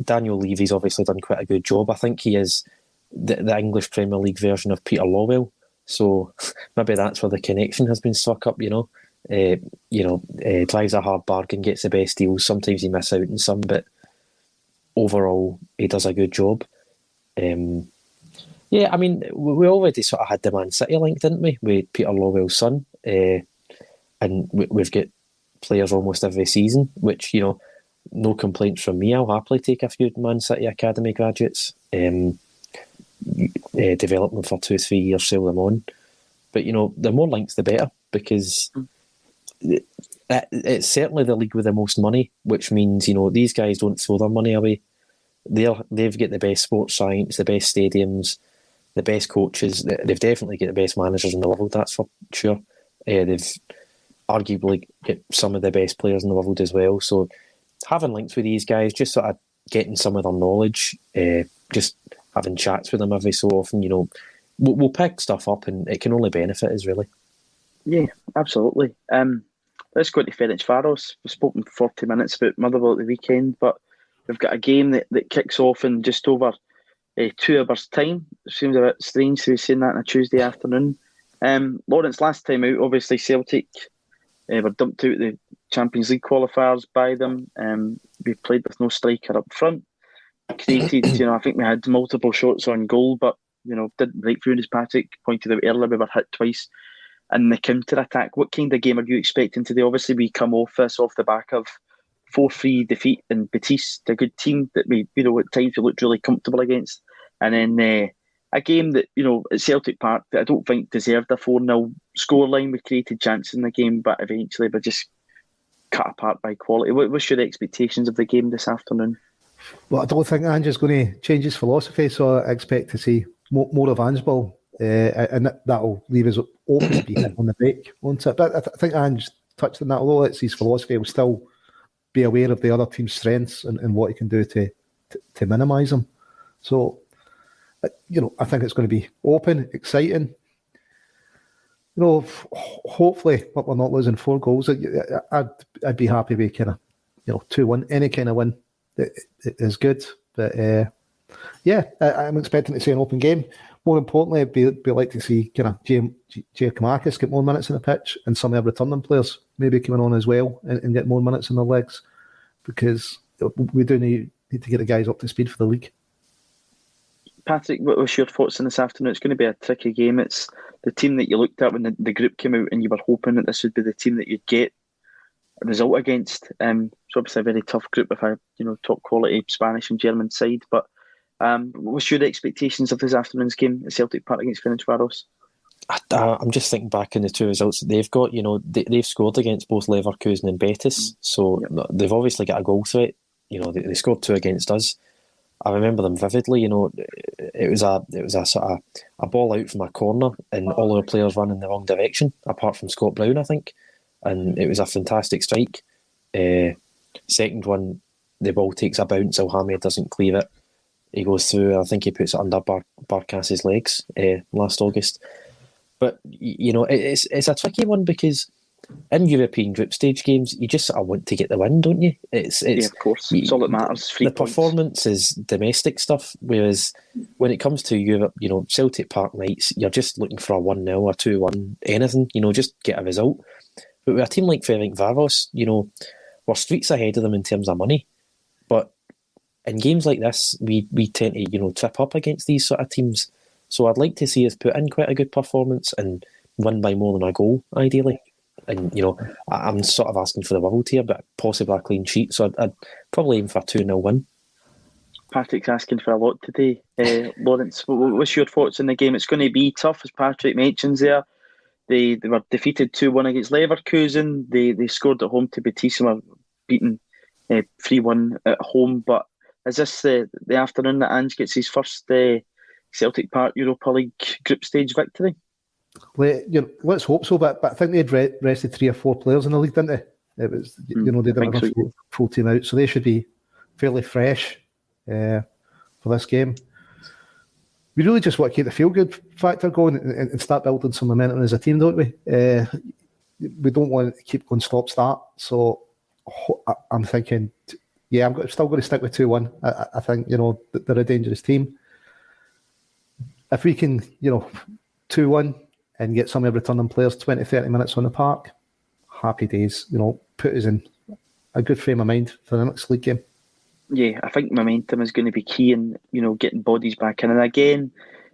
Daniel Levy's obviously done quite a good job. I think he is the English Premier League version of Peter Lawwell. So maybe that's where the connection has been struck up. Drives a hard bargain, gets the best deals. Sometimes he misses out on some, but overall he does a good job. I mean, we already sort of had the Man City link, didn't we, with Peter Lawwell's son, and we've got players almost every season. Which no complaints from me. I'll happily take a few Man City academy graduates, develop them for 2-3 years, sell them on. But the more links, the better, because it's certainly the league with the most money, which means these guys don't throw their money away. They've got the best sports science, the best stadiums, the best coaches. They've definitely got the best managers in the world, that's for sure. They've arguably got some of the best players in the world as well. So having links with these guys, just sort of getting some of their knowledge, just having chats with them every so often, we'll pick stuff up and it can only benefit us, really. Yeah, absolutely. Let's go to Ferencvaros. We've spoken for 40 minutes about Motherwell at the weekend, but we've got a game that kicks off in just over 2 hours' time. It seems a bit strange to be saying that on a Tuesday afternoon. Lawrence, last time out, obviously Celtic were dumped out of the Champions League qualifiers by them. We played with no striker up front. Created, I think we had multiple shots on goal, but didn't break through, as Patrick pointed out earlier. We were hit twice in the counter-attack. What kind of game are you expecting today? Obviously, we come off the back of 4-3 defeat in Betis, a good team that we, at times we looked really comfortable against. And then a game that, at Celtic Park, that I don't think deserved a 4-0 scoreline. We created chances in the game, but eventually we're just cut apart by quality. What's your expectations of the game this afternoon? Well, I don't think Ange's going to change his philosophy, so I expect to see more of Ange's ball, and that'll leave us open to be hit on the break, won't it? But I think Ange touched on that. Although it's his philosophy, he'll still be aware of the other team's strengths and what he can do to minimise them. So, I think it's going to be open, exciting. Hopefully, but we're not losing 4 goals. I'd be happy with kind of 2-1, any kind of win. It is good, but I'm expecting to see an open game. More importantly, I'd be like to see kind of Giacomakis get more minutes on the pitch and some of the returning players maybe coming on as well and get more minutes in their legs, because we do need to get the guys up to speed for the league. Patrick, what was your thoughts on this afternoon? It's going to be a tricky game. It's the team that you looked at when the group came out and you were hoping that this would be the team that you'd get a result against. It's obviously a very tough group with a top quality Spanish and German side. But what's your expectations of this afternoon's game at Celtic Park against Ferencvaros? I'm just thinking back on the 2 results that they've got. They've scored against both Leverkusen and Betis, so they've obviously got a goal threat. They scored 2 against us. I remember them vividly. It was a sort of a ball out from a corner, and all our players ran in the wrong direction, apart from Scott Brown, I think. And it was a fantastic strike. Second one, the ball takes a bounce. Alhamid doesn't clear it. He goes through. I think he puts it under Barkas's legs last August. But it's a tricky one, because in European group stage games, you just sort of want to get the win, don't you? It's of course. It's all that matters. The performance is domestic stuff, whereas when it comes to Europe, Celtic Park nights, you're just looking for a 1-0, a 2-1, anything. Just get a result. But with a team like Ferencvaros, we're streets ahead of them in terms of money. But in games like this, we tend to, trip up against these sort of teams. So I'd like to see us put in quite a good performance and win by more than a goal, ideally. And, I'm sort of asking for the world here, but possibly a clean sheet. So I'd probably aim for a 2-0 win. Patrick's asking for a lot today. Lawrence, what's your thoughts on the game? It's going to be tough, as Patrick mentions there. They were defeated 2-1 against Leverkusen. They scored at home to Betis and were beaten 3-1 at home. But is this the afternoon that Ange gets his first Celtic Park Europa League group stage victory? Let's hope so. But I think they'd rested 3 or 4 players in the league, didn't they? It was they didn't have a full team out, so they should be fairly fresh for this game. We really just want to keep the feel-good factor going and start building some momentum as a team, don't we? We don't want to keep going stop-start. So I'm thinking, I'm still going to stick with 2-1. I think, they're a dangerous team. If we can, 2-1 and get some of the returning players 20, 30 minutes on the park, happy days. Put us in a good frame of mind for the next league game. Yeah, I think momentum is going to be key in, getting bodies back in. And again,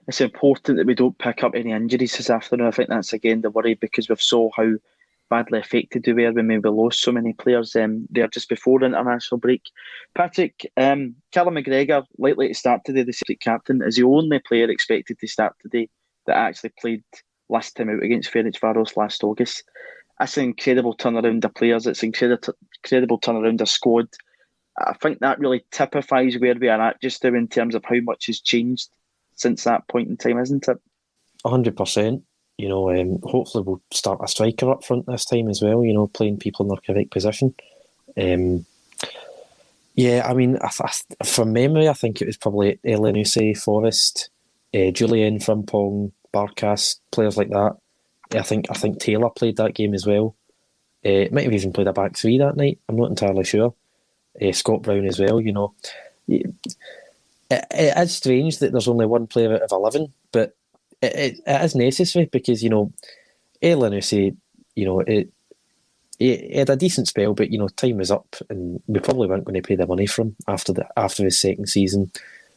it's important that we don't pick up any injuries this afternoon. I think that's, again, the worry, because we've saw how badly affected we were when we lost so many players there just before the international break. Patrick, Callum McGregor, likely to start today, the Celtic captain, is the only player expected to start today that actually played last time out against Ferencvaros last August. That's an incredible turnaround of players. It's an incredible turnaround of squad. I think that really typifies where we are at just now in terms of how much has changed since that point in time, isn't it? 100%. Hopefully we'll start a striker up front this time as well, playing people in their correct position. From memory, I think it was probably Elyounoussi, Forrest, Julian, Frimpong, Barkas, players like that. I think Taylor played that game as well. Might have even played a back three that night. I'm not entirely sure. Scott Brown as well. It is strange that there's only one player out of 11, but it is necessary because Elyounoussi, he had a decent spell, but time was up, and we probably weren't going to pay the money for him after his second season.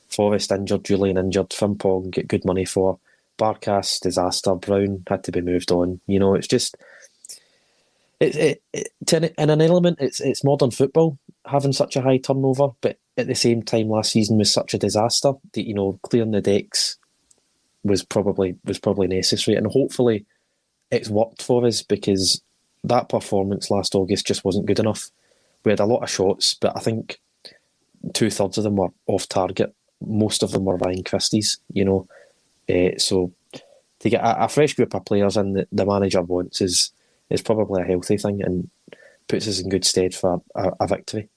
Forrest injured, Julian injured, Frimpong get good money for. Barkas disaster, Brown had to be moved on. It's just in an element, it's modern football having such a high turnover, but at the same time, last season was such a disaster that clearing the decks was probably necessary, and hopefully it's worked for us, because that performance last August just wasn't good enough. We had a lot of shots, but I think 2/3 of them were off target. Most of them were Ryan Christie's, so to get a fresh group of players in that the manager wants is probably a healthy thing and puts us in good stead for a victory.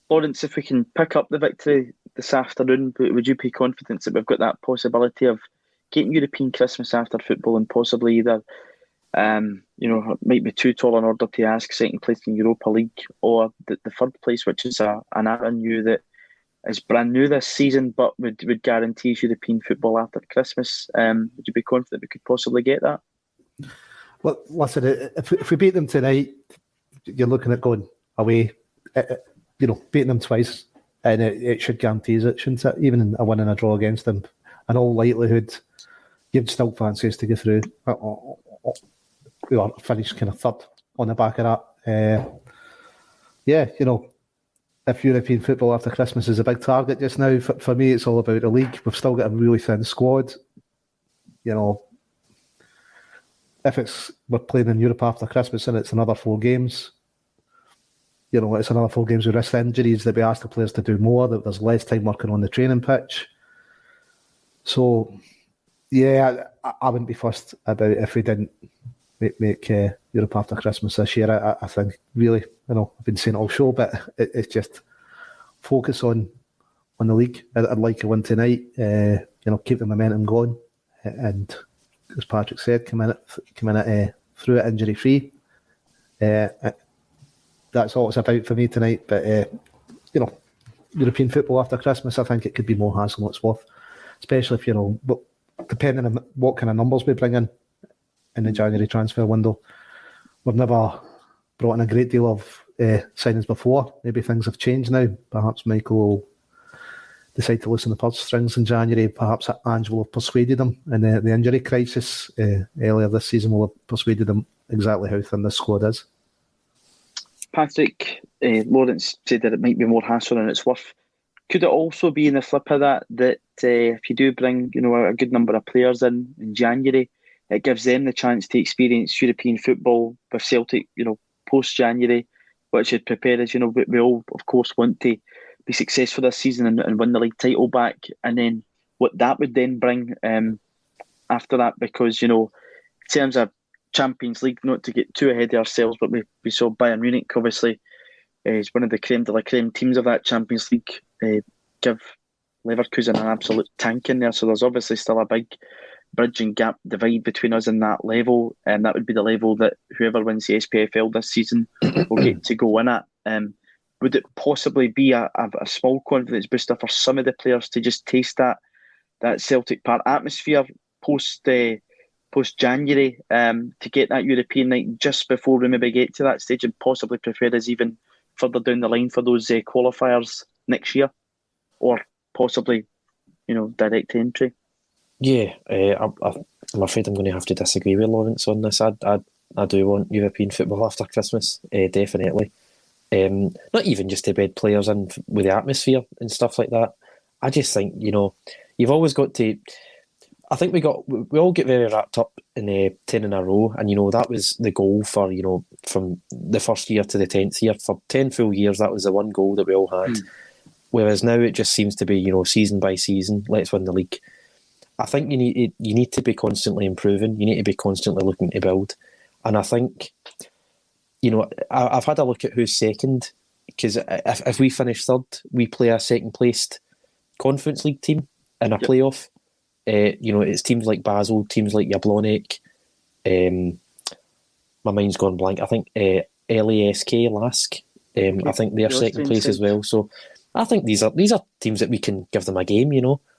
Lawrence, if we can pick up the victory this afternoon, would you be confident that we've got that possibility of getting European Christmas after football, and possibly either, it might be too tall in order to ask second place in Europa League, or the third place, which is an avenue that is brand new this season, but would guarantee European football after Christmas? Would you be confident we could possibly get that? Well, listen, if we beat them tonight, you're looking at going away, beating them twice, and it should guarantee it, shouldn't it? Even in a win and a draw against them, in all likelihood, you'd still fancy us to go through. We are finished kind of third on the back of that. If European football after Christmas is a big target just now, for me, it's all about the league. We've still got a really thin squad. If we're playing in Europe after Christmas and it's another 4 games, it's another 4 games with wrist injuries. They'll be asked the players to do more. There's less time working on the training pitch. So, I wouldn't be fussed about if we didn't make Europe after Christmas this year. I think, really, I've been saying it all show, but it's just focus on the league. I'd like a win tonight, keep the momentum going, and as Patrick said, come in it through it injury-free. That's all it's about for me tonight. But, European football after Christmas, I think it could be more hassle than it's worth, especially if, depending on what kind of numbers we bring in the January transfer window. We've never brought in a great deal of signings before. Maybe things have changed now. Perhaps Michael will decide to loosen the purse strings in January. Perhaps Ange will have persuaded him, and the injury crisis earlier this season will have persuaded him exactly how thin this squad is. Patrick, Lawrence said that it might be more hassle than it's worth. Could it also be in the flip of that if you do bring a good number of players in January, it gives them the chance to experience European football with Celtic, post-January, which should prepare us. We all, of course, want to be successful this season and win the league title back. And then what that would then bring after that, because, in terms of Champions League, not to get too ahead of ourselves, but we saw Bayern Munich, obviously, is one of the creme de la creme teams of that Champions League, give Leverkusen an absolute tank in there. So there's obviously still a big bridging gap divide between us and that level, and that would be the level that whoever wins the SPFL this season will get to go in at. Would it possibly be a small confidence booster for some of the players to just taste that Celtic Park atmosphere post-January, to get that European night just before we maybe get to that stage, and possibly prepare us even further down the line for those qualifiers next year, or possibly, direct entry? Yeah, I'm afraid I'm going to have to disagree with Lawrence on this. I do want European football after Christmas, definitely. Not even just to bed players in with the atmosphere and stuff like that. I just think, you've always got to. I think we all get very wrapped up in 10 in a row, and that was the goal for from the first year to the 10th year. For 10 full years, that was the one goal that we all had. Whereas now it just seems to be season by season, let's win the league. I think you need to be constantly improving. You need to be constantly looking to build, and I think I've had a look at who's second, because if we finish third, we play a second placed Conference League team in a playoff. It's teams like Basel, teams like Jablonec. My mind's gone blank. I think LASK. I think they're second place as well. So I think these are teams that we can give them a game.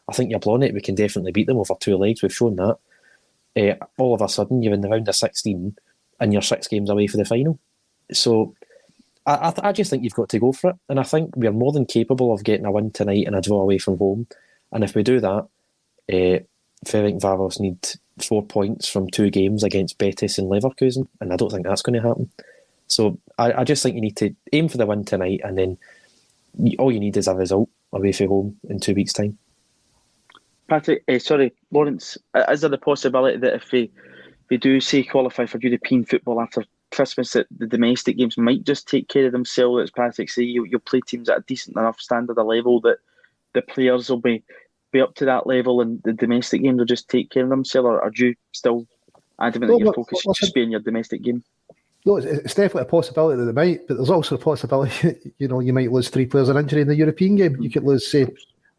I think Jablonec, we can definitely beat them over two legs. We've shown that. All of a sudden, you're in the round of 16 and you're 6 games away for the final. So I just think you've got to go for it. And I think we're more than capable of getting a win tonight and a draw away from home. And if we do that, Ferencvaros need 4 points from 2 games against Betis and Leverkusen. And I don't think that's going to happen. So I just think you need to aim for the win tonight, and then all you need is a result away from home in 2 weeks' time. Patrick, Lawrence, is there the possibility that if we do say qualify for European football after Christmas, that the domestic games might just take care of themselves? As Patrick say, you'll play teams at a decent enough standard of level that the players will be up to that level, and the domestic games will just take care of themselves? Or are you still adamant that your focus should just be in your domestic game? No, it's definitely a possibility that they might, but there's also a possibility, you might lose 3 players on injury in the European game. You could lose, say,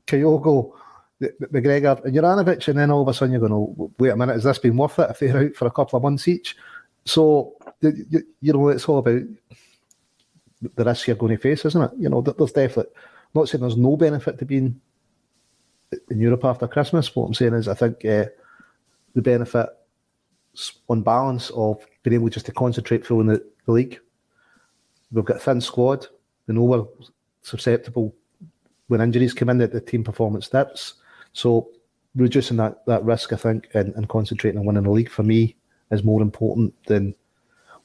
Kyogo, McGregor and Juranovic, and then all of a sudden you're going, oh, wait a minute, has this been worth it if they're out for a couple of months each? So, it's all about the risk you're going to face, isn't it? There's definitely, I'm not saying there's no benefit to being in Europe after Christmas. What I'm saying is I think the benefit on balance of being able just to concentrate fully in the league. We've got a thin squad. We know we're susceptible when injuries come in, that the team performance dips. So reducing that risk, I think, and concentrating on winning the league for me is more important than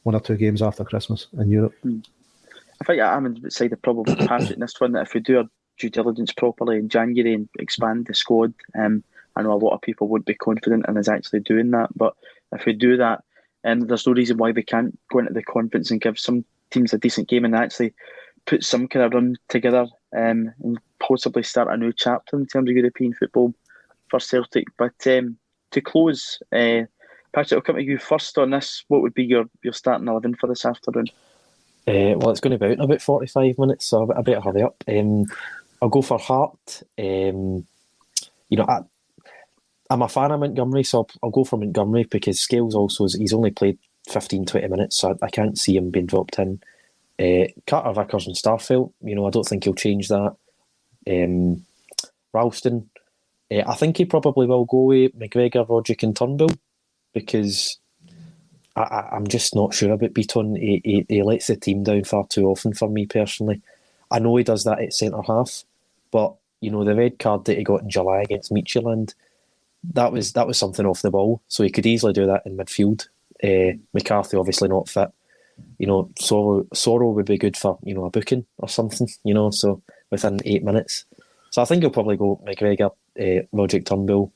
1 or 2 games after Christmas in Europe. I think I'm inside the probable Patrick in this one, that if we do our due diligence properly in January and expand the squad, I know a lot of people would be confident in us actually doing that, but if we do that, there's no reason why we can't go into the conference and give some teams a decent game and actually put some kind of run together, and possibly start a new chapter in terms of European football for Celtic. But to close, Patrick, I'll come to you first on this. What would be your starting 11 for this afternoon? Well, it's going to be out in about 45 minutes, so I better hurry up. I'll go for Hart. I'm a fan of Montgomery, so I'll go for Montgomery, because Scales also, he's only played 15-20 minutes, so I can't see him being dropped in. Carter Vickers and Starfelt, I don't think he'll change that. Ralston, I think he probably will go with McGregor, Roderick and Turnbull, because I'm just not sure about Beaton. He lets the team down far too often for me personally. I know he does that at centre-half, but the red card that he got in July against Midtjylland, that was something off the ball, so he could easily do that in midfield. McCarthy obviously not fit. Sorrow would be good for a booking or something, so within 8 minutes. So I think he'll probably go McGregor, Roderick Turnbull.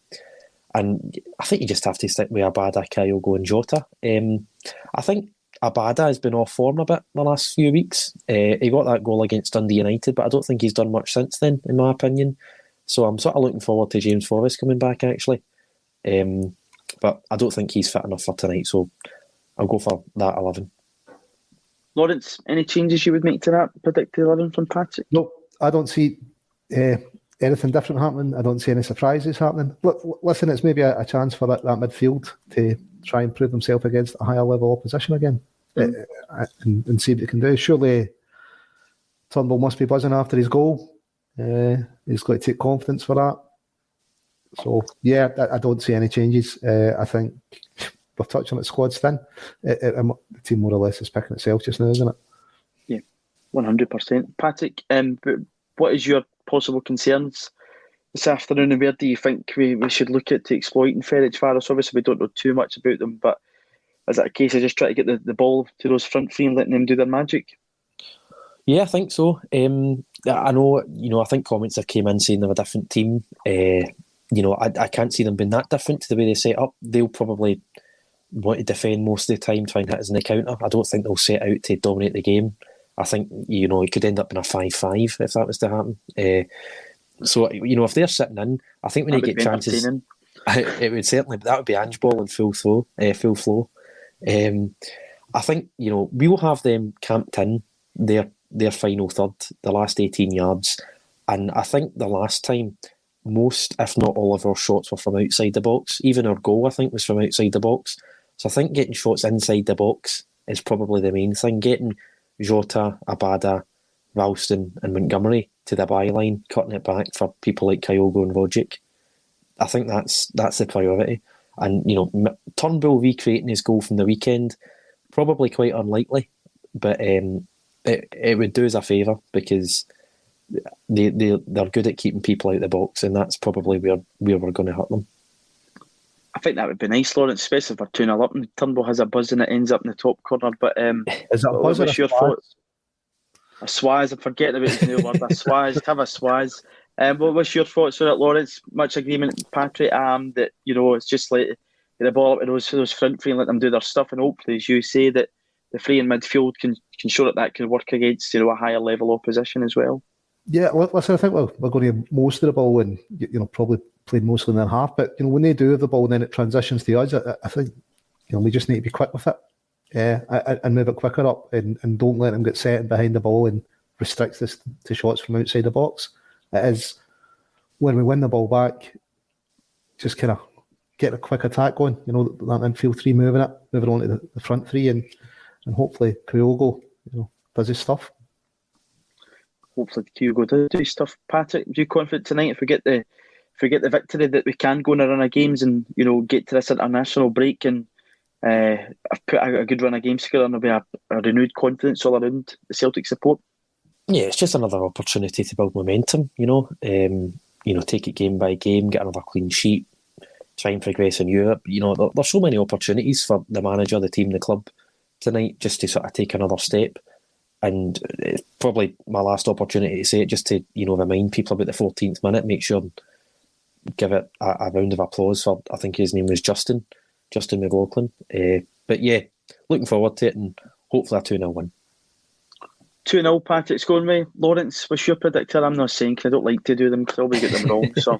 And I think you just have to stick with Abada, Kyogo and Jota. I think Abada has been off form a bit the last few weeks. He got that goal against Dundee United, but I don't think he's done much since then, in my opinion. So I'm sort of looking forward to James Forrest coming back, actually. But I don't think he's fit enough for tonight, so I'll go for that 11. Lawrence, any changes you would make to that predicted 11 from Patrick? No, I don't see anything different happening. I don't see any surprises happening. Look, listen, it's maybe a chance for that midfield to try and prove themselves against a higher level opposition again, and see what they can do. Surely Turnbull must be buzzing after his goal. He's got to take confidence for that. So, yeah, I don't see any changes. I think we've touched on it, squad's thin. The team more or less is picking itself just now, isn't it? Yeah, 100%. Patrick, what is your possible concerns this afternoon, and where do you think we should look at to exploit in Ferencvaros? Obviously, we don't know too much about them, but is that a case of just trying to get the ball to those front three and letting them do their magic? Yeah, I think so. I know, I think comments have came in saying they're a different team. I can't see them being that different to the way they set up. They'll probably want to defend most of the time, try and hit us in the counter. I don't think they'll set out to dominate the game. I think, it could end up in a 5-5 if that was to happen. So, if they're sitting in, I think when they get chances, it would certainly, that would be Ange ball in full flow. I think, we'll have them camped in their final third, the last 18 yards. And I think the last time, most, if not all of our shots were from outside the box. Even our goal, I think, was from outside the box. So I think getting shots inside the box is probably the main thing. Getting Jota, Abada, Ralston and Montgomery to the byline, cutting it back for people like Kyogo and Rogic. I think that's the priority. And, Turnbull recreating his goal from the weekend, probably quite unlikely, but it would do us a favour because they're good at keeping people out of the box, and that's probably where we're going to hurt them. I think that would be nice, Lawrence, especially if we're 2-0 up and Turnbull has a buzz and it ends up in the top corner. But is that a buzz what's your thoughts? A swaz, I'm forgetting about his new word. A swaz, have a swaz. What's your thoughts on it, Lawrence? Much agreement, Patrick, that, it's just like get the ball up to those front three and let them do their stuff, and hopefully, as you say, that the three in midfield can show that can work against, a higher level opposition as well. Yeah, listen, I think we're going to have most of the ball and, probably played mostly in their half. But, when they do have the ball and then it transitions to us, I think, we just need to be quick with it and move it quicker up and don't let them get set in behind the ball and restrict this to shots from outside the box. It is when we win the ball back, just kind of get a quick attack going, that midfield three moving on to the front three and hopefully Kyogo, does his stuff. Hopefully Kyogo does do stuff. Patrick, are you confident tonight if we get the victory that we can go on a run of games and get to this international break and put a good run of games together, and there'll be a renewed confidence all around the Celtic support? Yeah, it's just another opportunity to build momentum. Take it game by game, get another clean sheet, try and progress in Europe. There's so many opportunities for the manager, the team, the club tonight just to sort of take another step. And it's probably my last opportunity to say it, just to remind people about the 14th minute. Make sure give it a round of applause for, I think his name was Justin McLaughlin. But yeah, looking forward to it and hopefully a 2-0 win. 2-0, Patrick's going with. Lawrence, what's your predictor? I'm not saying because I don't like to do them because I always get them wrong. So,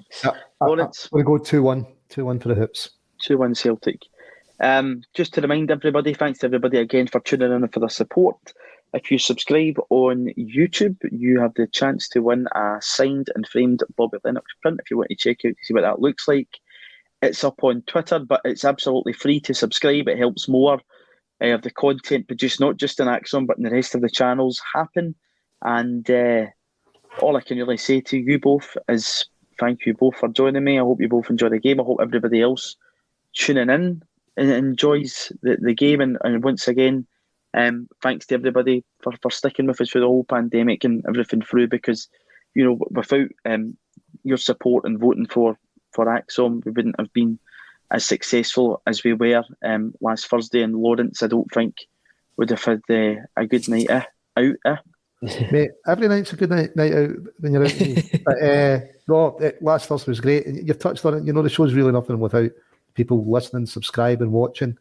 Lawrence, we go 2-1 for the Hoops. 2-1 Celtic. Just to remind everybody, thanks to everybody again for tuning in and for the support. If you subscribe on YouTube, you have the chance to win a signed and framed Bobby Lennox print if you want to check out to see what that looks like. It's up on Twitter, but it's absolutely free to subscribe. It helps more of the content produced, not just in ACSOM, but in the rest of the channels happen. And all I can really say to you both is thank you both for joining me. I hope you both enjoy the game. I hope everybody else tuning in and enjoys the game. And once again, thanks to everybody for sticking with us through the whole pandemic and everything through, because without your support and voting for ACSOM, we wouldn't have been as successful as we were last Thursday. And Lawrence, I don't think, would have had a good night out. Mate, every night's a good night out when you're out with me. But last Thursday was great. And you've touched on it. The show's really nothing without people listening, subscribing, watching.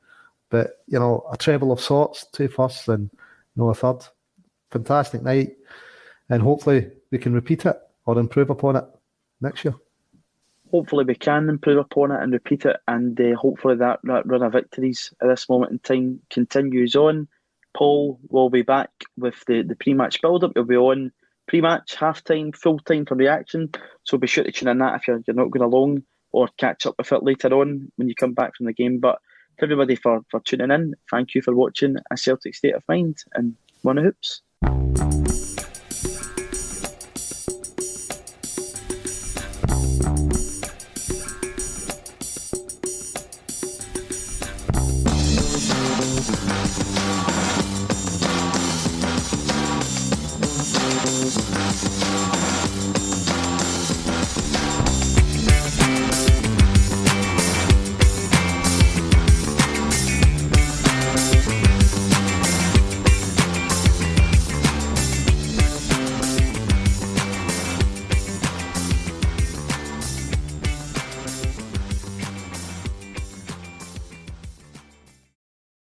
But, a treble of sorts, 2 firsts and a third. Fantastic night. And hopefully we can repeat it or improve upon it next year. Hopefully we can improve upon it and repeat it, and hopefully that run of victories at this moment in time continues on. Paul will be back with the pre-match build-up. He'll be on pre-match, half-time, full-time for reaction, so be sure to tune in that if you're not going along, or catch up with it later on when you come back from the game. But to everybody for tuning in, thank you for watching A Celtic State of Mind and One Hoops.